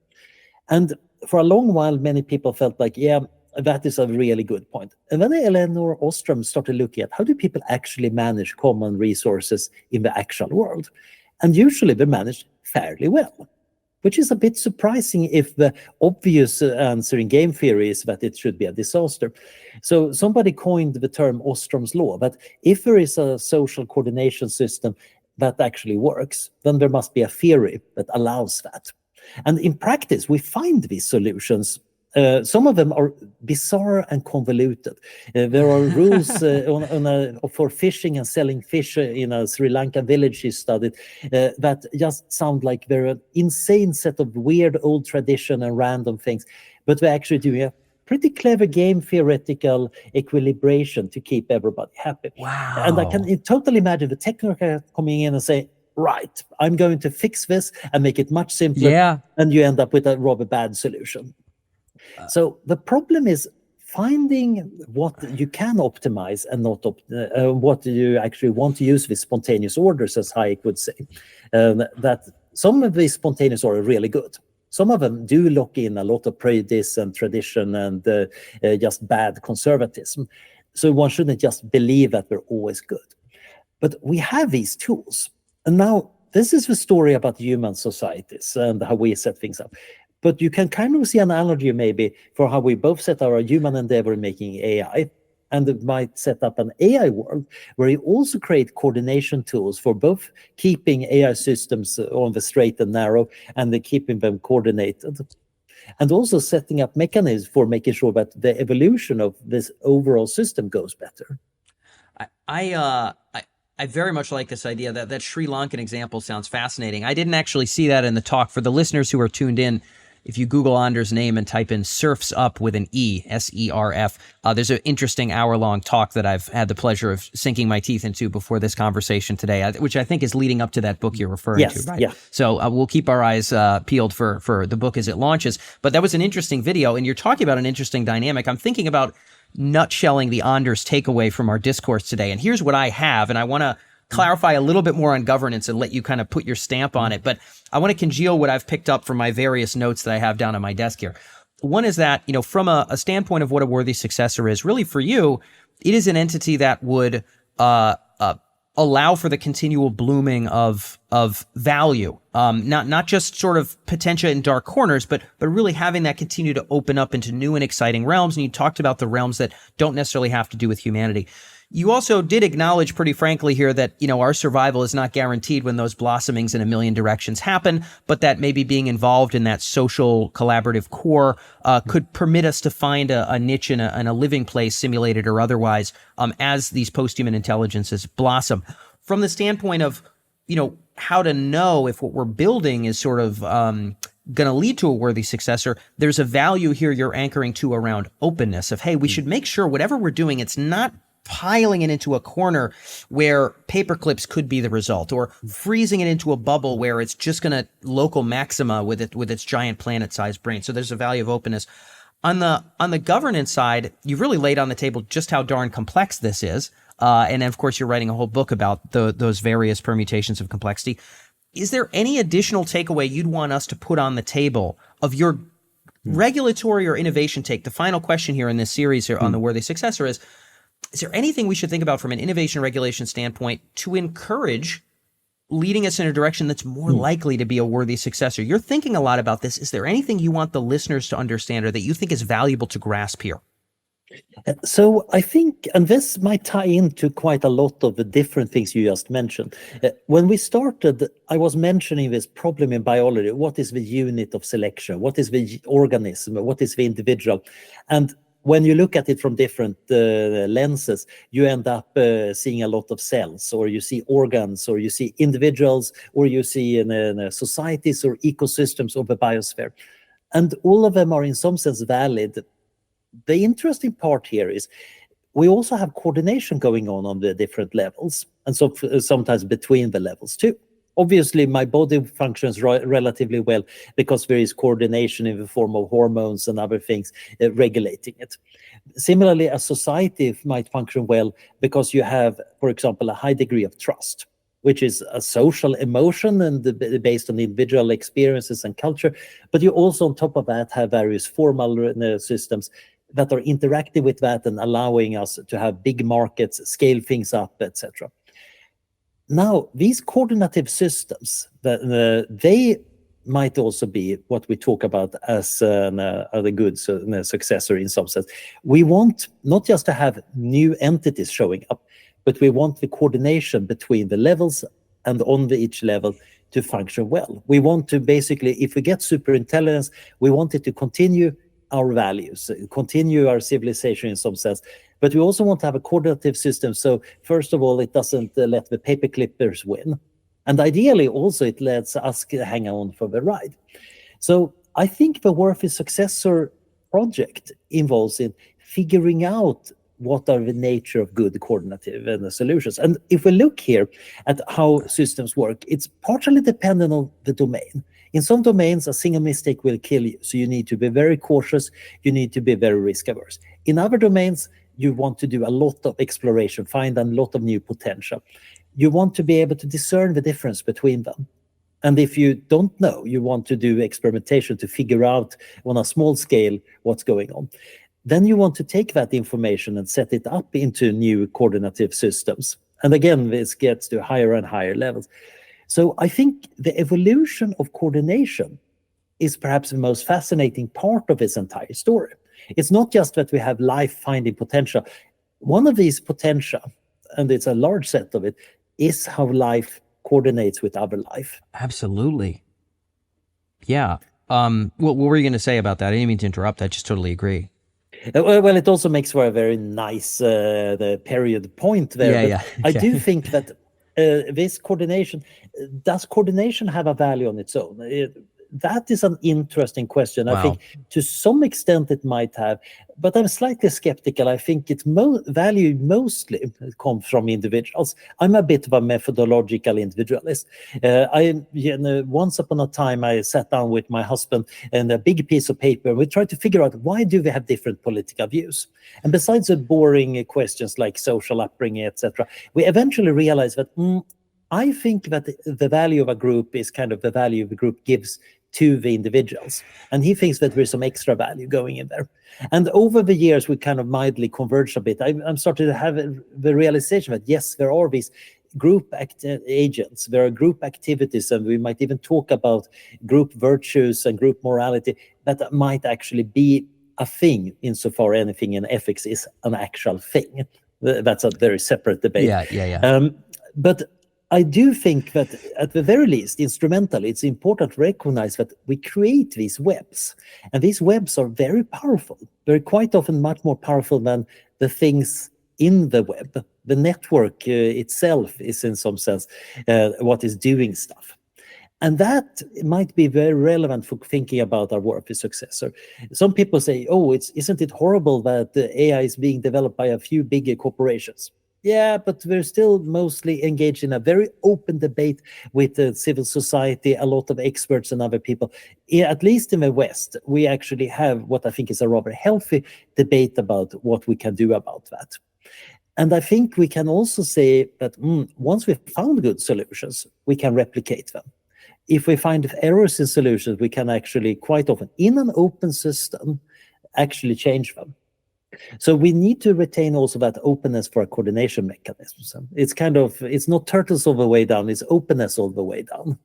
And for a long while, many people felt like, yeah, that is a really good point. And then Nick Bostrom started looking at, how do people actually manage common resources in the actual world? And usually they're managed fairly well, which is a bit surprising if the obvious answer in game theory is that it should be a disaster. So somebody coined the term Ostrom's law, that if there is a social coordination system that actually works, then there must be a theory that allows that. And in practice, we find these solutions. Some of them are bizarre and convoluted. There are rules for fishing and selling fish in a Sri Lankan village he studied that just sound like they're an insane set of weird old tradition and random things. But we're actually doing a pretty clever game theoretical equilibration to keep everybody happy. Wow. And I can totally imagine the technocrat coming in and say, right, I'm going to fix this and make it much simpler. Yeah. And you end up with a rather bad solution. So the problem is finding what you can optimize and not what you actually want to use with spontaneous orders, as Hayek would say. That some of these spontaneous orders are really good. Some of them do lock in a lot of prejudice and tradition and just bad conservatism. So one shouldn't just believe that they're always good. But we have these tools. And now this is the story about human societies and how we set things up. But you can kind of see an analogy maybe for how we both set our human endeavor in making AI, and it might set up an AI world where you also create coordination tools for both keeping AI systems on the straight and narrow and keeping them coordinated. And also setting up mechanisms for making sure that the evolution of this overall system goes better. I very much like this idea. That Sri Lankan example sounds fascinating. I didn't actually see that in the talk. For the listeners who are tuned in, if you Google Anders' name and type in Surfs Up with an E, S-E-R-F, there's an interesting hour-long talk that I've had the pleasure of sinking my teeth into before this conversation today, which I think is leading up to that book you're referring to, right? Yeah. So we'll keep our eyes peeled for the book as it launches. But that was an interesting video, and you're talking about an interesting dynamic. I'm thinking about nutshelling the Anders takeaway from our discourse today. And here's what I have, and I want to clarify a little bit more on governance and let you kind of put your stamp on it. But I want to congeal what I've picked up from my various notes that I have down on my desk here. One is that, from a standpoint of what a worthy successor is, really for you, it is an entity that would allow for the continual blooming of value, not just sort of potential in dark corners, but really having that continue to open up into new and exciting realms. And you talked about the realms that don't necessarily have to do with humanity. You also did acknowledge pretty frankly here that, our survival is not guaranteed when those blossomings in a million directions happen, but that maybe being involved in that social collaborative core could permit us to find a niche and a living place, simulated or otherwise, as these posthuman intelligences blossom. From the standpoint of, how to know if what we're building is sort of going to lead to a worthy successor, there's a value here you're anchoring to around openness of, hey, we should make sure whatever we're doing, it's not piling it into a corner where paper clips could be the result, or freezing it into a bubble where it's just going to local maxima with its giant planet-sized brain. So there's a value of openness. On the governance side, you've really laid on the table just how darn complex this is. And of course, you're writing a whole book about those various permutations of complexity. Is there any additional takeaway you'd want us to put on the table of your regulatory or innovation take? The final question here in this series here on the worthy successor is there anything we should think about from an innovation regulation standpoint to encourage leading us in a direction that's more likely to be a worthy successor? You're thinking a lot about this. Is there anything you want the listeners to understand or that you think is valuable to grasp here? So I think, and this might tie into quite a lot of the different things you just mentioned. When we started, I was mentioning this problem in biology. What is the unit of selection? What is the organism? What is the individual? And when you look at it from different lenses, you end up seeing a lot of cells, or you see organs, or you see individuals, or you see in societies or ecosystems of the biosphere. And all of them are in some sense valid. The interesting part here is we also have coordination going on the different levels, and so sometimes between the levels too. Obviously, my body functions relatively well because there is coordination in the form of hormones and other things regulating it. Similarly, a society might function well because you have, for example, a high degree of trust, which is a social emotion and based on individual experiences and culture. But you also, on top of that, have various formal systems that are interacting with that and allowing us to have big markets, scale things up, etc. Now, these coordinative systems, they might also be what we talk about as a good successor in some sense. We want not just to have new entities showing up, but we want the coordination between the levels and on each level to function well. We want to basically, if we get super intelligence, we want it to continue our values, continue our civilization in some sense. But we also want to have a coordinative system. So first of all, it doesn't let the paper clippers win. And ideally also it lets us hang on for the ride. So I think the Worthy Successor project involves in figuring out what are the nature of good coordinative and solutions. And if we look here at how systems work, it's partially dependent on the domain. In some domains, a single mistake will kill you. So you need to be very cautious. You need to be very risk averse. In other domains, you want to do a lot of exploration, find a lot of new potential. You want to be able to discern the difference between them. And if you don't know, you want to do experimentation to figure out on a small scale what's going on. Then you want to take that information and set it up into new coordinative systems. And again, this gets to higher and higher levels. So I think the evolution of coordination is perhaps the most fascinating part of this entire story. It's not just that we have life finding potential. One of these potential, and it's a large set of it, is how life coordinates with other life. Absolutely. Yeah. What were you going to say about that? I didn't mean to interrupt. I just totally agree. Well, it also makes for a very nice the period point there. Yeah. I do think that this coordination, does coordination have a value on its own? That is an interesting question. Wow. I think to some extent it might have, but I'm slightly skeptical. I think its value mostly comes from individuals. I'm a bit of a methodological individualist. Once upon a time, I sat down with my husband and a big piece of paper. We tried to figure out, why do we have different political views? And besides the boring questions like social upbringing, etc., we eventually realized that I think that the value of a group is kind of the value the group gives to the individuals. And he thinks that there's some extra value going in there. And over the years, we kind of mildly converged a bit. I'm starting to have the realization that, yes, there are these group agents, there are group activities, and we might even talk about group virtues and group morality that might actually be a thing insofar anything in ethics is an actual thing. That's a very separate debate. Yeah. But I do think that at the very least, instrumentally, it's important to recognize that we create these webs. And these webs are very powerful. They're quite often much more powerful than the things in the web. The network itself is in some sense what is doing stuff. And that might be very relevant for thinking about our Worthy Successor. Some people say, isn't it horrible that the AI is being developed by a few bigger corporations? Yeah, but we're still mostly engaged in a very open debate with the civil society, a lot of experts and other people. At least in the West, we actually have what I think is a rather healthy debate about what we can do about that. And I think we can also say that once we've found good solutions, we can replicate them. If we find errors in solutions, we can actually quite often, in an open system, actually change them. So we need to retain also that openness for a coordination mechanism. So it's not turtles all the way down, it's openness all the way down.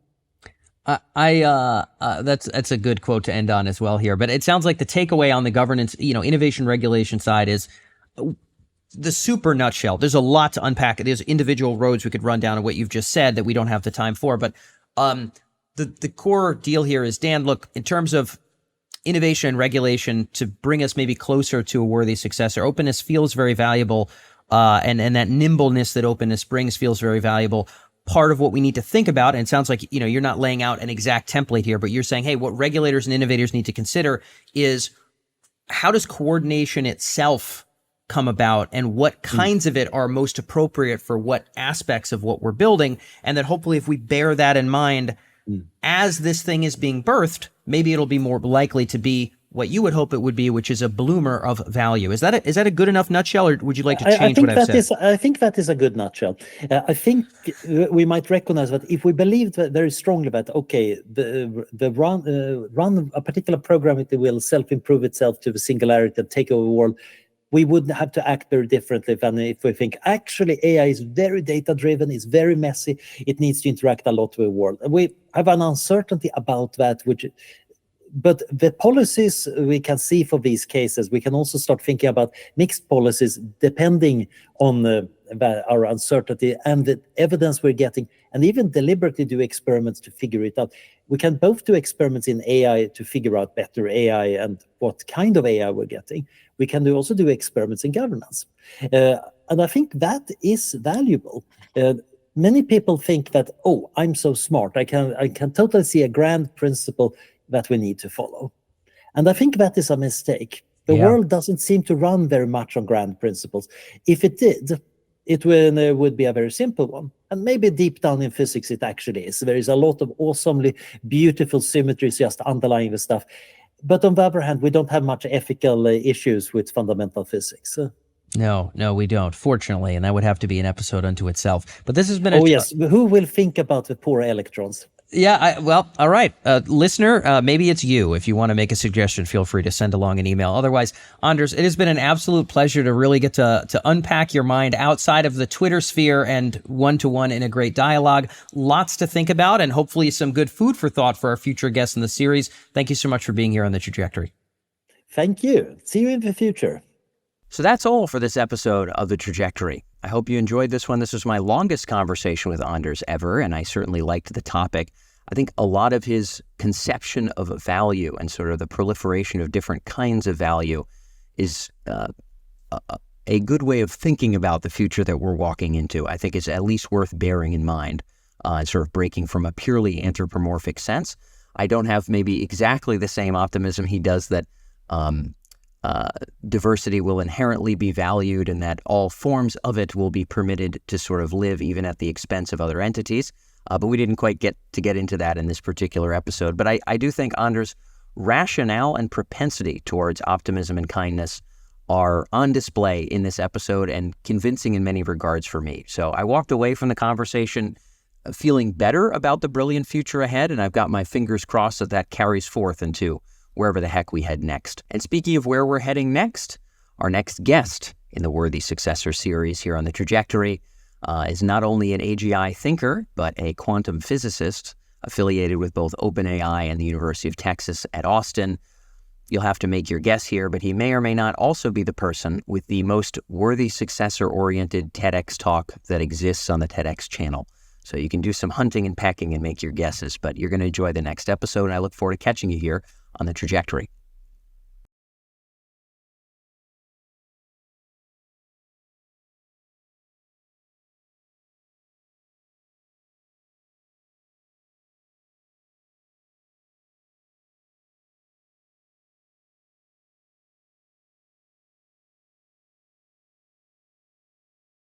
That's a good quote to end on as well here. But it sounds like the takeaway on the governance, innovation regulation side is the super nutshell. There's a lot to unpack. There's individual roads we could run down of what you've just said that we don't have the time for. But the core deal here is, Dan, look, in terms of innovation and regulation to bring us maybe closer to a worthy successor, openness feels very valuable. And that nimbleness that openness brings feels very valuable. Part of what we need to think about, and it sounds like you're not laying out an exact template here, but you're saying, hey, what regulators and innovators need to consider is how does coordination itself come about, and what kinds of it are most appropriate for what aspects of what we're building, and that hopefully if we bear that in mind as this thing is being birthed, maybe it'll be more likely to be what you would hope it would be, which is a bloomer of value. Is that a good enough nutshell, or would you like to change what I've said? I think that is a good nutshell. I think we might recognize that if we believe that very strongly that, okay, the run a particular program, it will self-improve itself to the singularity and take over the world, we would have to act very differently than if we think, actually, AI is very data-driven, it's very messy, it needs to interact a lot with the world. And we have an uncertainty about that, but the policies we can see for these cases, we can also start thinking about mixed policies depending on our uncertainty and the evidence we're getting, and even deliberately do experiments to figure it out. We can both do experiments in AI to figure out better AI and what kind of AI we're getting. We can also do experiments in governance. And I think that is valuable. Many people think that, oh, I'm so smart. I can totally see a grand principle that we need to follow. And I think that is a mistake. The world doesn't seem to run very much on grand principles. If it did, it would be a very simple one. And maybe deep down in physics it actually is. There is a lot of awesomely beautiful symmetries just underlying the stuff. But on the other hand, we don't have much ethical issues with fundamental physics. No, we don't, fortunately, and that would have to be an episode unto itself. But this has been yes, who will think about the poor electrons? Yeah, well, all right. Listener, maybe it's you. If you want to make a suggestion, feel free to send along an email. Otherwise, Anders, it has been an absolute pleasure to really get to unpack your mind outside of the Twitter sphere and one-to-one in a great dialogue. Lots to think about, and hopefully some good food for thought for our future guests in the series. Thank you so much for being here on The Trajectory. Thank you. See you in the future. So that's all for this episode of The Trajectory. I hope you enjoyed this one. This was my longest conversation with Anders ever, and I certainly liked the topic. I think a lot of his conception of value and sort of the proliferation of different kinds of value is a good way of thinking about the future that we're walking into. I think it's at least worth bearing in mind, sort of breaking from a purely anthropomorphic sense. I don't have maybe exactly the same optimism he does that diversity will inherently be valued and that all forms of it will be permitted to sort of live even at the expense of other entities. But we didn't quite get into that in this particular episode. But I do think Anders' rationale and propensity towards optimism and kindness are on display in this episode and convincing in many regards for me. So I walked away from the conversation feeling better about the brilliant future ahead, and I've got my fingers crossed that carries forth into wherever the heck we head next. And speaking of where we're heading next, our next guest in the Worthy Successor series here on The Trajectory is not only an AGI thinker, but a quantum physicist affiliated with both OpenAI and the University of Texas at Austin. You'll have to make your guess here, but he may or may not also be the person with the most worthy successor-oriented TEDx talk that exists on the TEDx channel. So you can do some hunting and pecking and make your guesses, but you're going to enjoy the next episode, and I look forward to catching you here on The Trajectory.